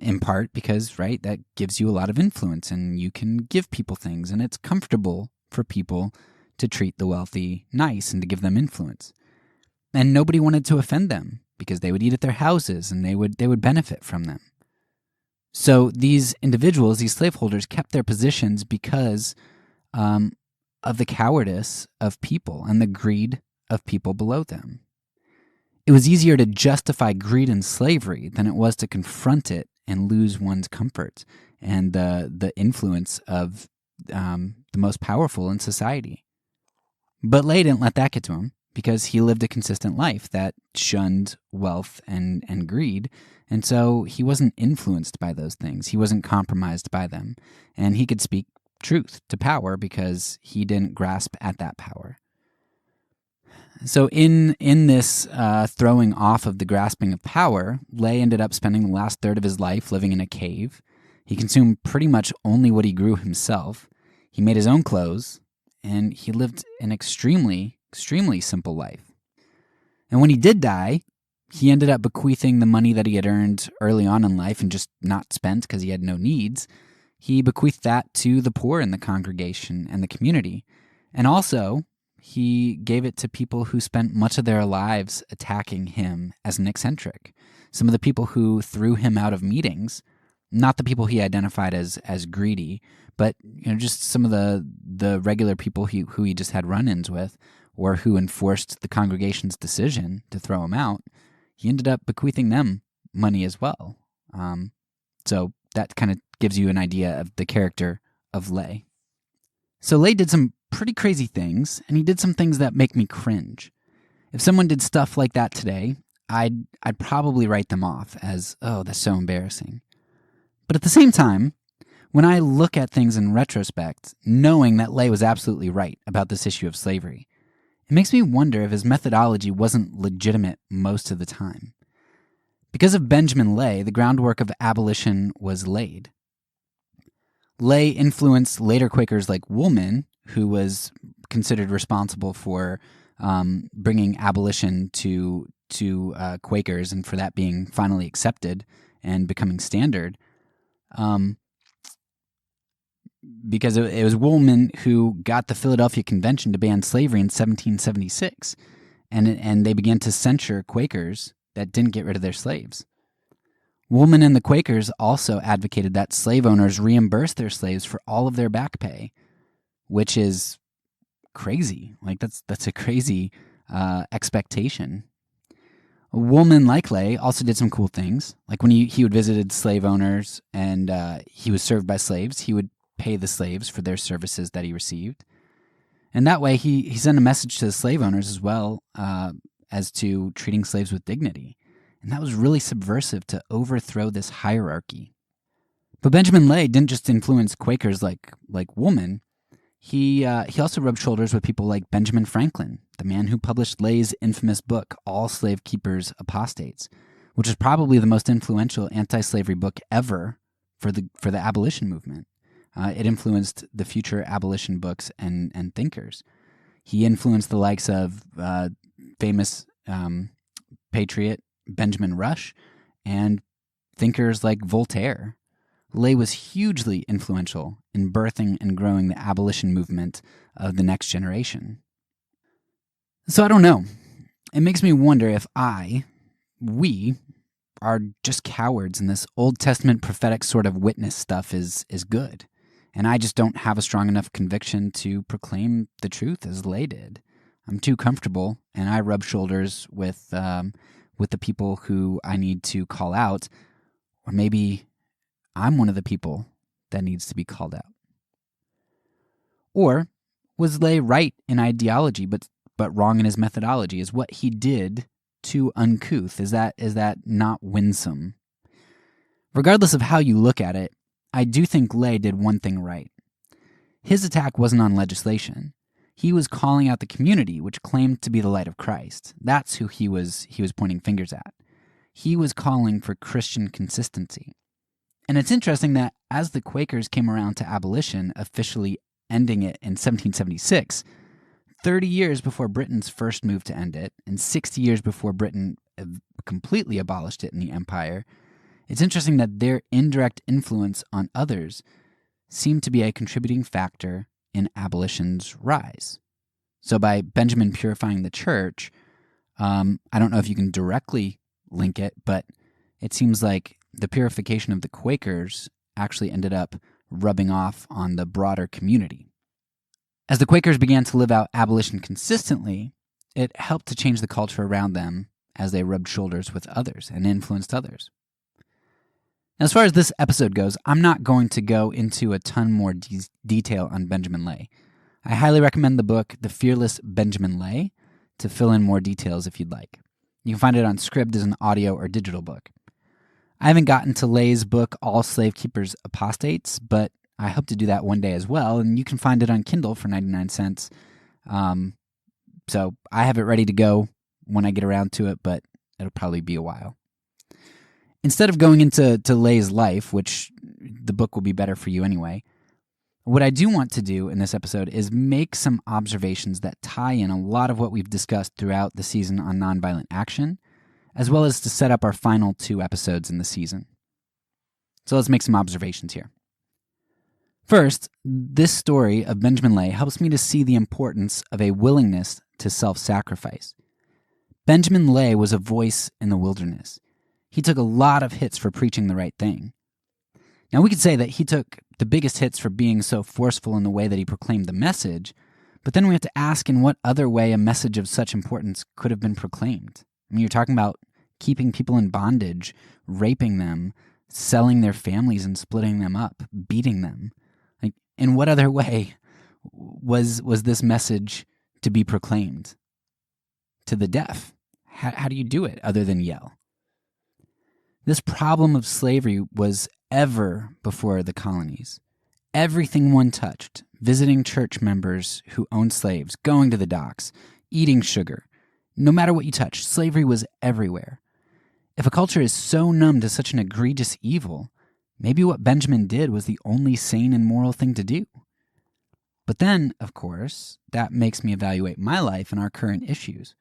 in part because, right, that gives you a lot of influence and you can give people things and it's comfortable for people to treat the wealthy nice and to give them influence. And nobody wanted to offend them because they would eat at their houses and they would benefit from them. So these individuals, these slaveholders, kept their positions because of the cowardice of people and the greed of people below them. It was easier to justify greed and slavery than it was to confront it and lose one's comfort and the influence of the most powerful in society. But Lay didn't let that get to him because he lived a consistent life that shunned wealth and greed, and so he wasn't influenced by those things. He wasn't compromised by them, and he could speak truth to power because he didn't grasp at that power. So in this throwing off of the grasping of power, Lay ended up spending the last third of his life living in a cave. He consumed pretty much only what he grew himself. He made his own clothes, and he lived an extremely, extremely simple life. And when he did die, he ended up bequeathing the money that he had earned early on in life and just not spent because he had no needs. He bequeathed that to the poor in the congregation and the community. And also, he gave it to people who spent much of their lives attacking him as an eccentric. Some of the people who threw him out of meetings, not the people he identified as greedy, but just some of the regular people who he just had run-ins with or who enforced the congregation's decision to throw him out, he ended up bequeathing them money as well. So that kind of gives you an idea of the character of Lay. So Lay did some pretty crazy things, and he did some things that make me cringe. If someone did stuff like that today, I'd probably write them off as, oh, that's so embarrassing. But at the same time, when I look at things in retrospect, knowing that Lay was absolutely right about this issue of slavery, it makes me wonder if his methodology wasn't legitimate most of the time. Because of Benjamin Lay, the groundwork of abolition was laid. Lay influenced later Quakers like Woolman, who was considered responsible for bringing abolition to Quakers and for that being finally accepted and becoming standard. Because it was Woolman who got the Philadelphia Convention to ban slavery in 1776, and they began to censure Quakers that didn't get rid of their slaves. Woolman and the Quakers also advocated that slave owners reimburse their slaves for all of their back pay, which is crazy. Like that's a crazy expectation. Woolman, like Lay, also did some cool things. Like when he would visited slave owners and he was served by slaves, he would pay the slaves for their services that he received. And that way he sent a message to the slave owners as well as to treating slaves with dignity. And that was really subversive to overthrow this hierarchy. But Benjamin Lay didn't just influence Quakers like Woolman. He also rubbed shoulders with people like Benjamin Franklin, the man who published Lay's infamous book, All Slave Keepers Apostates, which is probably the most influential anti-slavery book ever for the abolition movement. It influenced the future abolition books and thinkers. He influenced the likes of famous patriot Benjamin Rush and thinkers like Voltaire. Lay was hugely influential in birthing and growing the abolition movement of the next generation. So I don't know. It makes me wonder if we are just cowards, and this Old Testament prophetic sort of witness stuff is good. And I just don't have a strong enough conviction to proclaim the truth as Lay did. I'm too comfortable, and I rub shoulders with the people who I need to call out, or maybe I'm one of the people that needs to be called out. Or was Lay right in ideology, but wrong in his methodology? Is what he did too uncouth? Is that not winsome? Regardless of how you look at it, I do think Lay did one thing right. His attack wasn't on legislation. He was calling out the community, which claimed to be the light of Christ. That's who he was pointing fingers at. He was calling for Christian consistency. And it's interesting that as the Quakers came around to abolition, officially ending it in 1776, 30 years before Britain's first move to end it, and 60 years before Britain completely abolished it in the empire, it's interesting that their indirect influence on others seemed to be a contributing factor in abolition's rise. So by Benjamin purifying the church, I don't know if you can directly link it, but it seems like the purification of the Quakers actually ended up rubbing off on the broader community. As the Quakers began to live out abolition consistently, it helped to change the culture around them as they rubbed shoulders with others and influenced others. Now, as far as this episode goes, I'm not going to go into a ton more detail on Benjamin Lay. I highly recommend the book The Fearless Benjamin Lay to fill in more details if you'd like. You can find it on Scribd as an audio or digital book. I haven't gotten to Lay's book, All Slave Keepers Apostates, but I hope to do that one day as well, and you can find it on Kindle for 99 cents. So I have it ready to go when I get around to it, but it'll probably be a while. Instead of going into Lay's life, which the book will be better for you anyway, what I do want to do in this episode is make some observations that tie in a lot of what we've discussed throughout the season on nonviolent action, as well as to set up our final 2 episodes in the season. So let's make some observations here. First, this story of Benjamin Lay helps me to see the importance of a willingness to self-sacrifice. Benjamin Lay was a voice in the wilderness. He took a lot of hits for preaching the right thing. Now, we could say that he took the biggest hits for being so forceful in the way that he proclaimed the message, but then we have to ask in what other way a message of such importance could have been proclaimed. I mean, you're talking about keeping people in bondage, raping them, selling their families and splitting them up, beating them. Like, in what other way was this message to be proclaimed? To the deaf. How do you do it other than yell? This problem of slavery was ever before the colonies. Everything one touched, visiting church members who owned slaves, going to the docks, eating sugar. No matter what you touched, slavery was everywhere. If a culture is so numb to such an egregious evil, maybe what Benjamin did was the only sane and moral thing to do. But then, of course, that makes me evaluate my life and our current issues.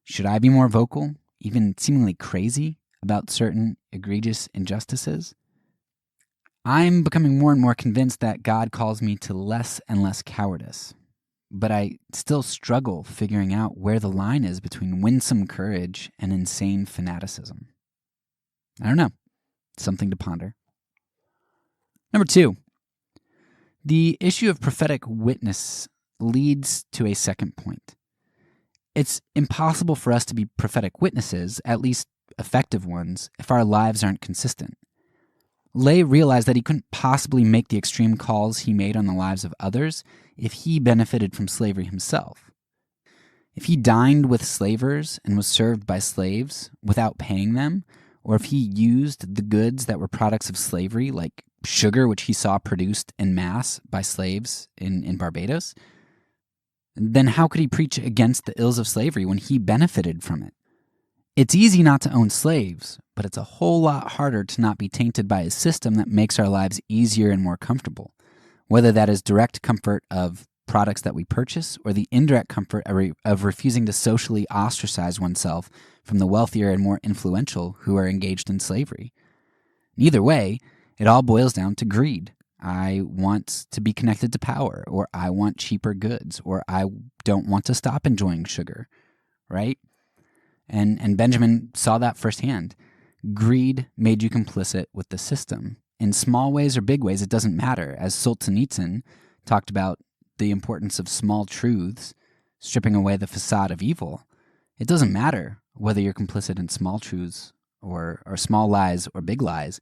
Should I be more vocal, even seemingly crazy, about certain egregious injustices? I'm becoming more and more convinced that God calls me to less and less cowardice, but I still struggle figuring out where the line is between winsome courage and insane fanaticism. I don't know. Something to ponder. Number 2, the issue of prophetic witness leads to a second point. It's impossible for us to be prophetic witnesses, at least effective ones, if our lives aren't consistent. Lay realized that he couldn't possibly make the extreme calls he made on the lives of others if he benefited from slavery himself. If he dined with slavers and was served by slaves without paying them, or if he used the goods that were products of slavery, like sugar, which he saw produced en masse by slaves in Barbados, then how could he preach against the ills of slavery when he benefited from it? It's easy not to own slaves, but it's a whole lot harder to not be tainted by a system that makes our lives easier and more comfortable, whether that is direct comfort of products that we purchase or the indirect comfort of refusing to socially ostracize oneself from the wealthier and more influential who are engaged in slavery. Either way, it all boils down to greed. I want to be connected to power, or I want cheaper goods, or I don't want to stop enjoying sugar, right? And Benjamin saw that firsthand. Greed made you complicit with the system. In small ways or big ways, it doesn't matter. As Solzhenitsyn talked about the importance of small truths, stripping away the facade of evil, it doesn't matter whether you're complicit in small truths or small lies or big lies.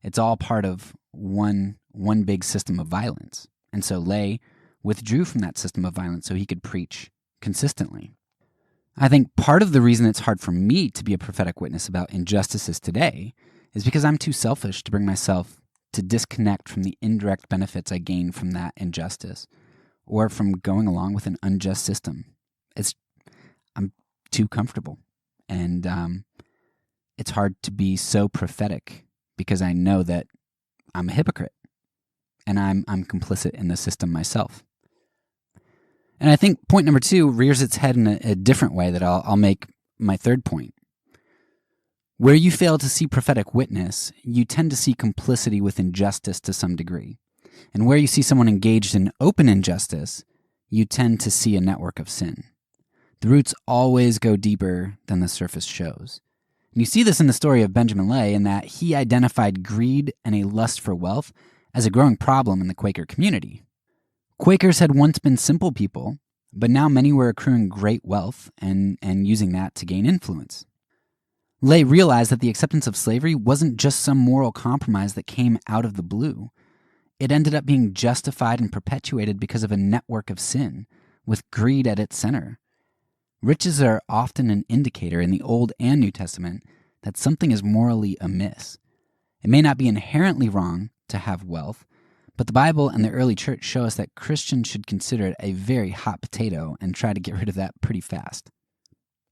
It's all part of one big system of violence. And so Lay withdrew from that system of violence so he could preach consistently. I think part of the reason it's hard for me to be a prophetic witness about injustices today is because I'm too selfish to bring myself to disconnect from the indirect benefits I gain from that injustice or from going along with an unjust system. I'm too comfortable. And it's hard to be so prophetic because I know that I'm a hypocrite and I'm complicit in the system myself. And I think point number 2 rears its head in a different way that I'll make my third point. Where you fail to see prophetic witness, you tend to see complicity with injustice to some degree. And where you see someone engaged in open injustice, you tend to see a network of sin. The roots always go deeper than the surface shows. And you see this in the story of Benjamin Lay in that he identified greed and a lust for wealth as a growing problem in the Quaker community. Quakers had once been simple people, but now many were accruing great wealth and using that to gain influence. Lay realized that the acceptance of slavery wasn't just some moral compromise that came out of the blue. It ended up being justified and perpetuated because of a network of sin, with greed at its center. Riches are often an indicator in the Old and New Testament that something is morally amiss. It may not be inherently wrong to have wealth, but the Bible and the early church show us that Christians should consider it a very hot potato and try to get rid of that pretty fast.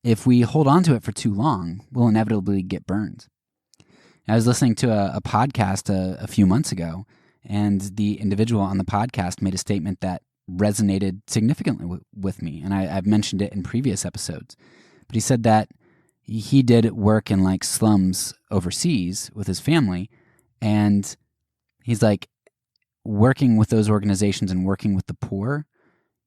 If we hold on to it for too long, we'll inevitably get burned. I was listening to a podcast a few months ago, and the individual on the podcast made a statement that resonated significantly with me, and I've mentioned it in previous episodes. But he said that he did work in like slums overseas with his family, and he's like, working with those organizations and working with the poor,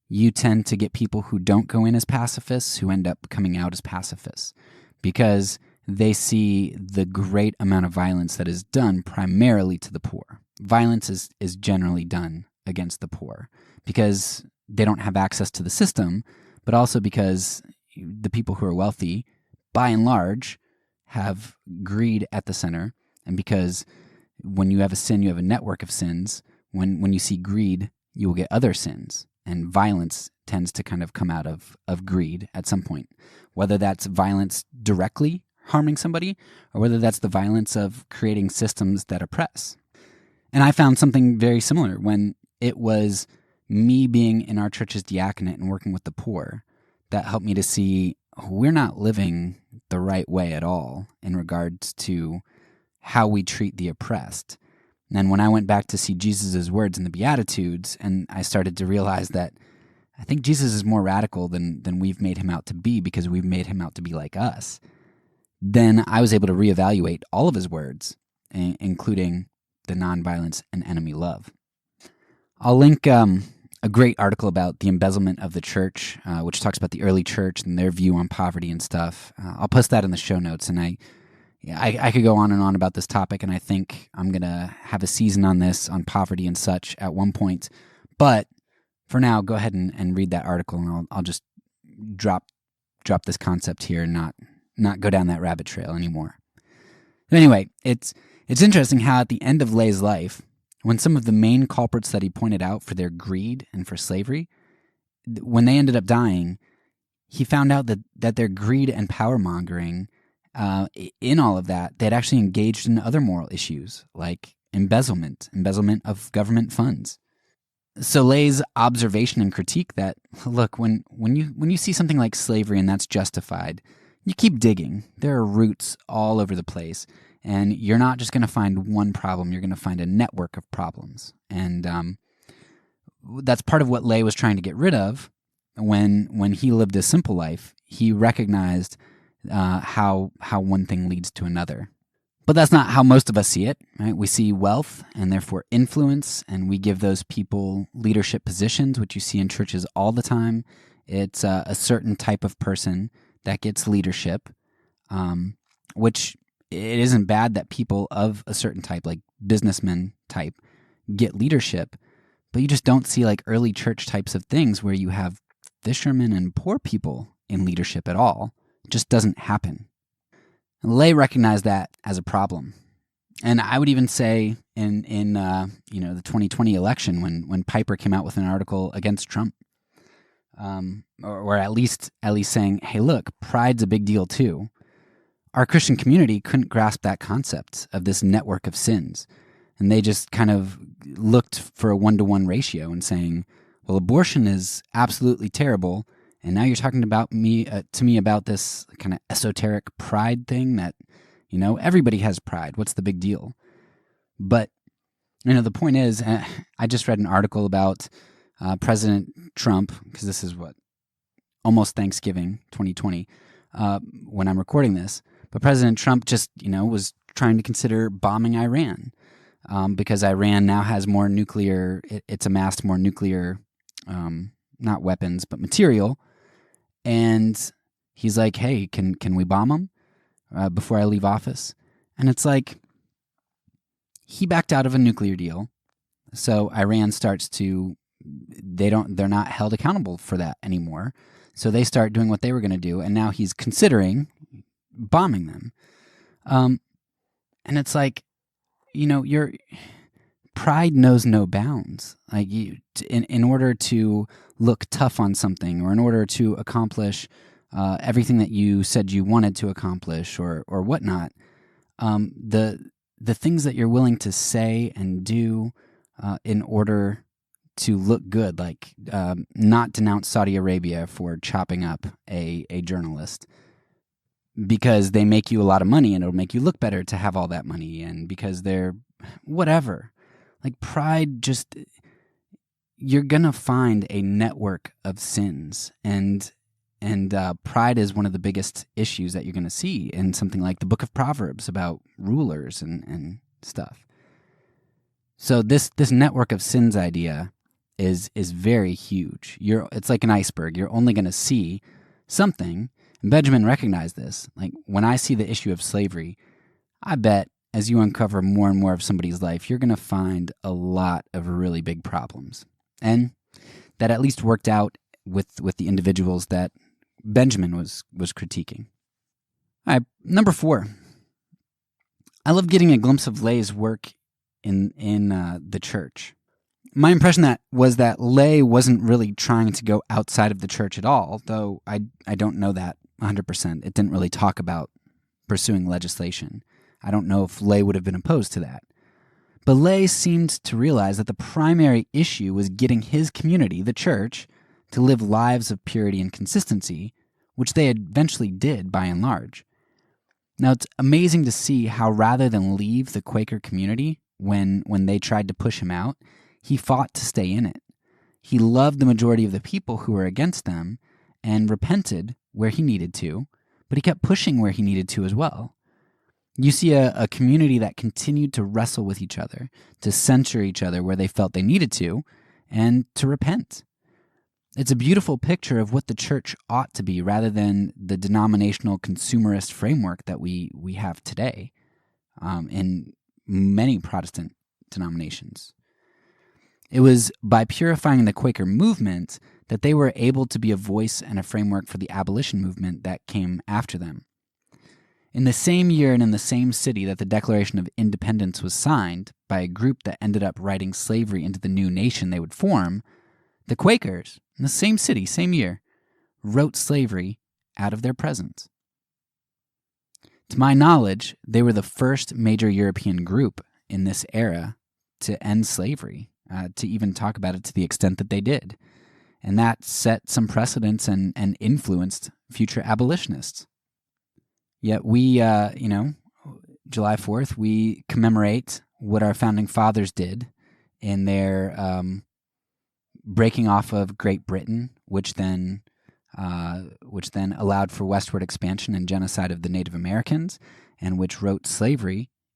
you tend to get people who don't go in as pacifists who end up coming out as pacifists because they see the great amount of violence that is done primarily to the poor. Violence is generally done against the poor because they don't have access to the system, but also because the people who are wealthy, by and large, have greed at the center, and because when you have a sin, you have a network of sins. When you see greed, you will get other sins, and violence tends to kind of come out of greed at some point, whether that's violence directly harming somebody or whether that's the violence of creating systems that oppress. And I found something very similar when it was me being in our church's diaconate and working with the poor that helped me to see we're not living the right way at all in regards to how we treat the oppressed. And when I went back to see Jesus' words in the Beatitudes, and I started to realize that I think Jesus is more radical than we've made him out to be because we've made him out to be like us, then I was able to reevaluate all of his words, including the nonviolence and enemy love. I'll link a great article about the embezzlement of the church, which talks about the early church and their view on poverty and stuff. I'll post that in the show notes, and I could go on and on about this topic, and I think I'm going to have a season on this, on poverty and such, at one point. But for now, go ahead and read that article, and I'll just drop this concept here and not go down that rabbit trail anymore. But anyway, it's interesting how at the end of Lay's life, when some of the main culprits that he pointed out for their greed and for slavery, when they ended up dying, he found out that their greed and power-mongering, in all of that, they'd actually engaged in other moral issues like embezzlement of government funds. So Lay's observation and critique that, look, when you see something like slavery and that's justified, you keep digging. There are roots all over the place, and you're not just going to find one problem. You're going to find a network of problems, and that's part of what Lay was trying to get rid of when he lived a simple life. He recognized how one thing leads to another. But that's not how most of us see it, right? We see wealth and therefore influence, and we give those people leadership positions, which you see in churches all the time. It's a certain type of person that gets leadership, which it isn't bad that people of a certain type, like businessmen type, get leadership, but you just don't see like early church types of things where you have fishermen and poor people in leadership at all. It just doesn't happen. And Lay recognized that as a problem. And I would even say in the 2020 election when Piper came out with an article against Trump, or at least saying, hey, look, pride's a big deal too. Our Christian community couldn't grasp that concept of this network of sins. And they just kind of looked for a 1-to-1 ratio and saying, well, abortion is absolutely terrible. And now you're talking about to me about this kind of esoteric pride thing that, everybody has pride. What's the big deal? But, the point is, I just read an article about President Trump, because this is almost Thanksgiving 2020, when I'm recording this. But President Trump just, was trying to consider bombing Iran because Iran now has more nuclear, it's amassed more nuclear, not weapons, but material. And he's like, hey, can we bomb them before I leave office? And it's like, he backed out of a nuclear deal. So Iran starts to, they're not held accountable for that anymore. So they start doing what they were going to do. And now he's considering bombing them. And it's like, your pride knows no bounds. Like in order to look tough on something, or in order to accomplish everything that you said you wanted to accomplish, or whatnot, the things that you're willing to say and do in order to look good, like not denounce Saudi Arabia for chopping up a journalist because they make you a lot of money and it'll make you look better to have all that money, and because they're whatever. Like pride, just you're gonna find a network of sins, and pride is one of the biggest issues that you're gonna see in something like the Book of Proverbs about rulers and stuff. So this network of sins idea is very huge. It's like an iceberg. You're only gonna see something. And Benjamin recognized this. Like when I see the issue of slavery, I bet as you uncover more and more of somebody's life, you're going to find a lot of really big problems. And that at least worked out with the individuals that Benjamin was critiquing. All right, number 4. I love getting a glimpse of Lay's work in the church. My impression was that Lay wasn't really trying to go outside of the church at all, though I don't know that 100%. It didn't really talk about pursuing legislation. I don't know if Lay would have been opposed to that. But Lay seemed to realize that the primary issue was getting his community, the church, to live lives of purity and consistency, which they eventually did by and large. Now, it's amazing to see how rather than leave the Quaker community when they tried to push him out, he fought to stay in it. He loved the majority of the people who were against them and repented where he needed to, but he kept pushing where he needed to as well. You see a community that continued to wrestle with each other, to censure each other where they felt they needed to, and to repent. It's a beautiful picture of what the church ought to be rather than the denominational consumerist framework that we have today in many Protestant denominations. It was by purifying the Quaker movement that they were able to be a voice and a framework for the abolition movement that came after them. In the same year and in the same city that the Declaration of Independence was signed by a group that ended up writing slavery into the new nation they would form, the Quakers, in the same city, same year, wrote slavery out of their presence. To my knowledge, they were the first major European group in this era to end slavery, to even talk about it to the extent that they did. And that set some precedents and influenced future abolitionists. Yet we, July 4th, we commemorate what our founding fathers did in their breaking off of Great Britain, which then allowed for westward expansion and genocide of the Native Americans, and which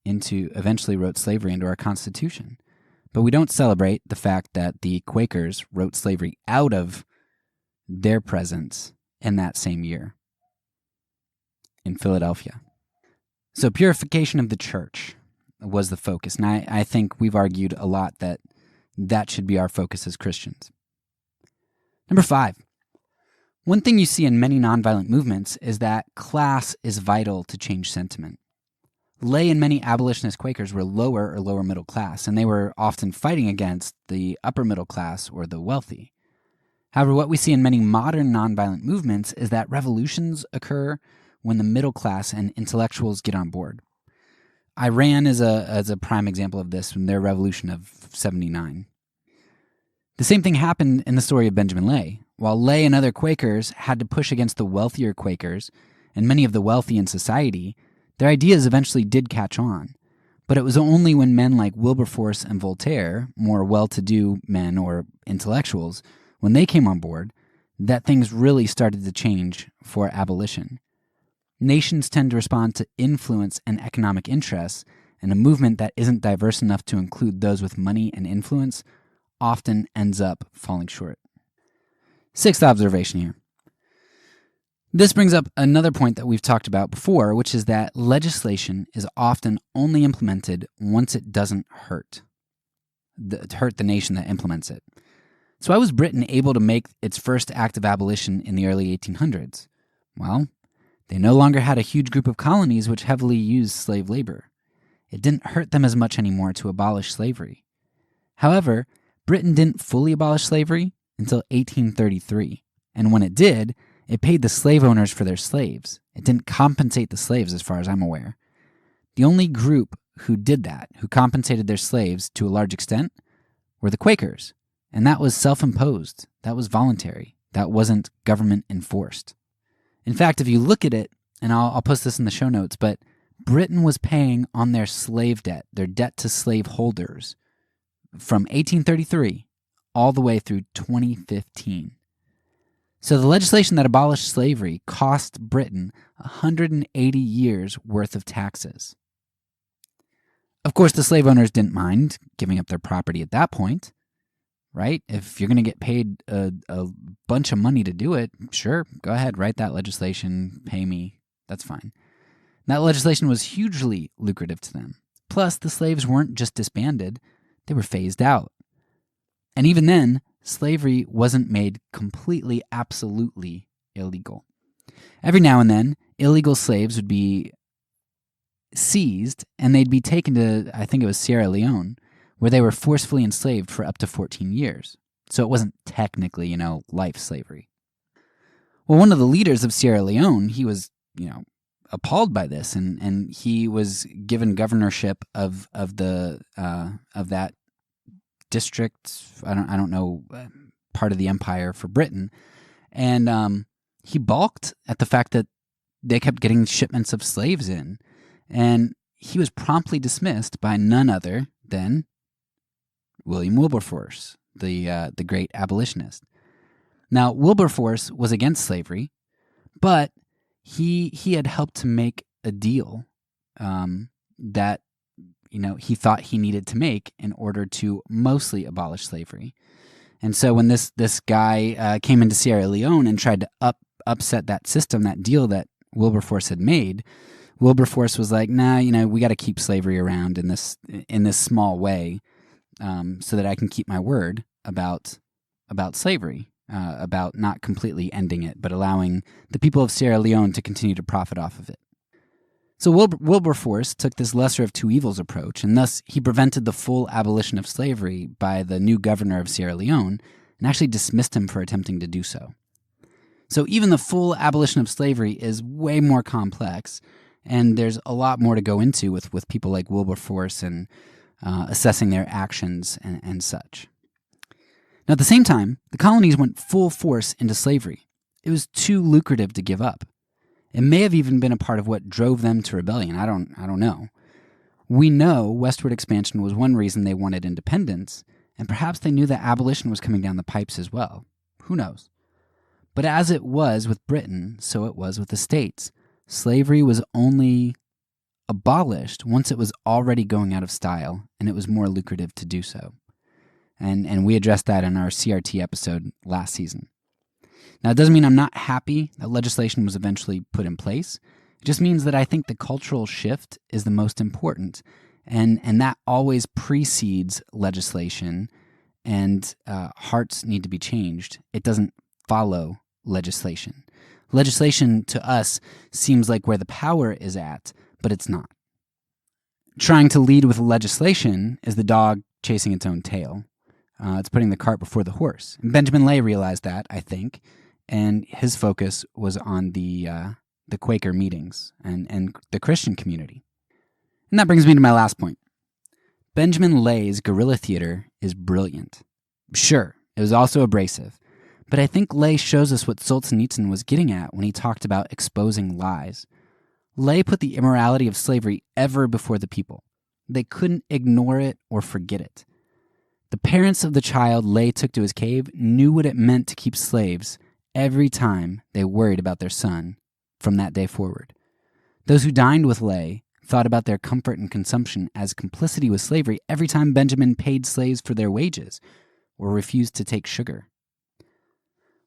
eventually wrote slavery into our Constitution. But we don't celebrate the fact that the Quakers wrote slavery out of their presence in that same year in Philadelphia. So purification of the church was the focus. And I think we've argued a lot that that should be our focus as Christians. Number 5. One thing you see in many nonviolent movements is that class is vital to change sentiment. Lay and many abolitionist Quakers were lower or lower middle class, and they were often fighting against the upper middle class or the wealthy. However, what we see in many modern nonviolent movements is that revolutions occur when the middle class and intellectuals get on board. Iran is a prime example of this in their revolution of 79. The same thing happened in the story of Benjamin Lay. While Lay and other Quakers had to push against the wealthier Quakers and many of the wealthy in society, their ideas eventually did catch on. But it was only when men like Wilberforce and Voltaire, more well-to-do men or intellectuals, when they came on board, that things really started to change for abolition. Nations tend to respond to influence and economic interests, and a movement that isn't diverse enough to include those with money and influence often ends up falling short. 6th observation here. This brings up another point that we've talked about before, which is that legislation is often only implemented once it doesn't hurt the nation that implements it. So how was Britain able to make its first act of abolition in the early 1800s? Well, they no longer had a huge group of colonies which heavily used slave labor. It didn't hurt them as much anymore to abolish slavery. However, Britain didn't fully abolish slavery until 1833, and when it did, it paid the slave owners for their slaves. It didn't compensate the slaves as far as I'm aware. The only group who did that, who compensated their slaves to a large extent, were the Quakers, and that was self-imposed. That was voluntary. That wasn't government enforced. In fact, if you look at it, and I'll post this in the show notes, but Britain was paying on their slave debt, their debt to slave holders, from 1833 all the way through 2015. So the legislation that abolished slavery cost Britain 180 years worth of taxes. Of course, the slave owners didn't mind giving up their property at that point, right? If you're going to get paid a bunch of money to do it, sure, go ahead, write that legislation, pay me, that's fine. That legislation was hugely lucrative to them. Plus, the slaves weren't just disbanded, they were phased out. And even then, slavery wasn't made completely, absolutely illegal. Every now and then, illegal slaves would be seized and they'd be taken to, I think it was Sierra Leone, where they were forcefully enslaved for up to 14 years. So it wasn't technically, life slavery. Well, one of the leaders of Sierra Leone, he was, appalled by this, and he was given governorship of that district. I don't know, part of the empire for Britain, and he balked at the fact that they kept getting shipments of slaves in, and he was promptly dismissed by none other than William Wilberforce, the great abolitionist. Now, Wilberforce was against slavery, but he had helped to make a deal that he thought he needed to make in order to mostly abolish slavery. And so when this guy came into Sierra Leone and tried to upset that system, that deal that Wilberforce had made, Wilberforce was like, nah, we got to keep slavery around in this small way, so that I can keep my word about slavery, about not completely ending it, but allowing the people of Sierra Leone to continue to profit off of it. So Wilberforce took this lesser of two evils approach, and thus he prevented the full abolition of slavery by the new governor of Sierra Leone, and actually dismissed him for attempting to do so. So even the full abolition of slavery is way more complex, and there's a lot more to go into with people like Wilberforce and assessing their actions and such. Now, at the same time, the colonies went full force into slavery. It was too lucrative to give up. It may have even been a part of what drove them to rebellion. I don't know. We know westward expansion was one reason they wanted independence, and perhaps they knew that abolition was coming down the pipes as well. Who knows? But as it was with Britain, so it was with the States. Slavery was only abolished once it was already going out of style, and it was more lucrative to do so. And we addressed that in our CRT episode last season. Now, it doesn't mean I'm not happy that legislation was eventually put in place. It just means that I think the cultural shift is the most important, and that always precedes legislation, and hearts need to be changed. It doesn't follow legislation. Legislation to us seems like where the power is at, but it's not. Trying to lead with legislation is the dog chasing its own tail. It's putting the cart before the horse. And Benjamin Lay realized that, I think, and his focus was on the Quaker meetings and the Christian community. And that brings me to my last point. Benjamin Lay's guerrilla theater is brilliant. Sure, it was also abrasive, but I think Lay shows us what Solzhenitsyn was getting at when he talked about exposing lies. Lay put the immorality of slavery ever before the people. They couldn't ignore it or forget it. The parents of the child Lay took to his cave knew what it meant to keep slaves every time they worried about their son from that day forward. Those who dined with Lay thought about their comfort and consumption as complicity with slavery every time Benjamin paid slaves for their wages or refused to take sugar.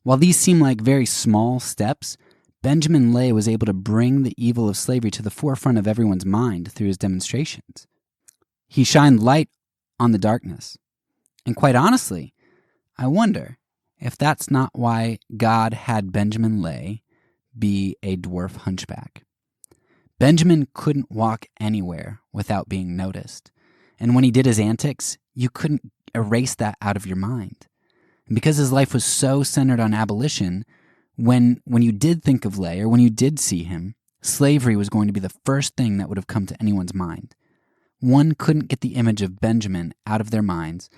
While these seem like very small steps, Benjamin Lay was able to bring the evil of slavery to the forefront of everyone's mind through his demonstrations. He shined light on the darkness. And quite honestly, I wonder if that's not why God had Benjamin Lay be a dwarf hunchback. Benjamin couldn't walk anywhere without being noticed. And when he did his antics, you couldn't erase that out of your mind. And because his life was so centered on abolition, when you did think of Lay or when you did see him, slavery was going to be the first thing that would have come to anyone's mind. One couldn't get the image of Benjamin out of their minds,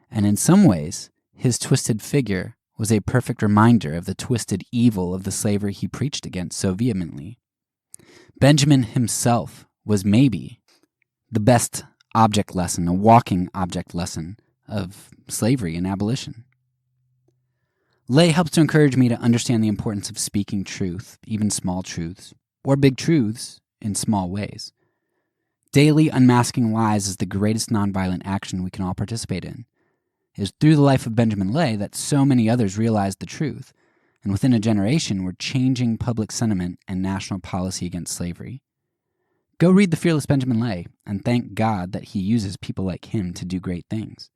and in some ways, his twisted figure was a perfect reminder of the twisted evil of the slavery he preached against so vehemently. Benjamin himself was maybe the best object lesson, a walking object lesson of slavery and abolition. Lay helps to encourage me to understand the importance of speaking truth, even small truths, or big truths in small ways. Daily unmasking lies is the greatest nonviolent action we can all participate in. It is through the life of Benjamin Lay that so many others realized the truth, and within a generation were changing public sentiment and national policy against slavery. Go read The Fearless Benjamin Lay and thank God that he uses people like him to do great things.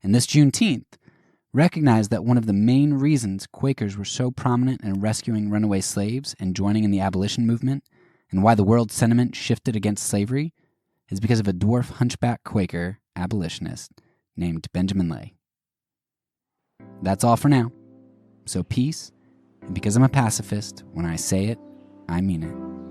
And this Juneteenth, recognize that one of the main reasons Quakers were so prominent in rescuing runaway slaves and joining in the abolition movement, and why the world's sentiment shifted against slavery, is because of a dwarf hunchback Quaker abolitionist named Benjamin Lay. That's all for now. So peace, and because I'm a pacifist, when I say it, I mean it.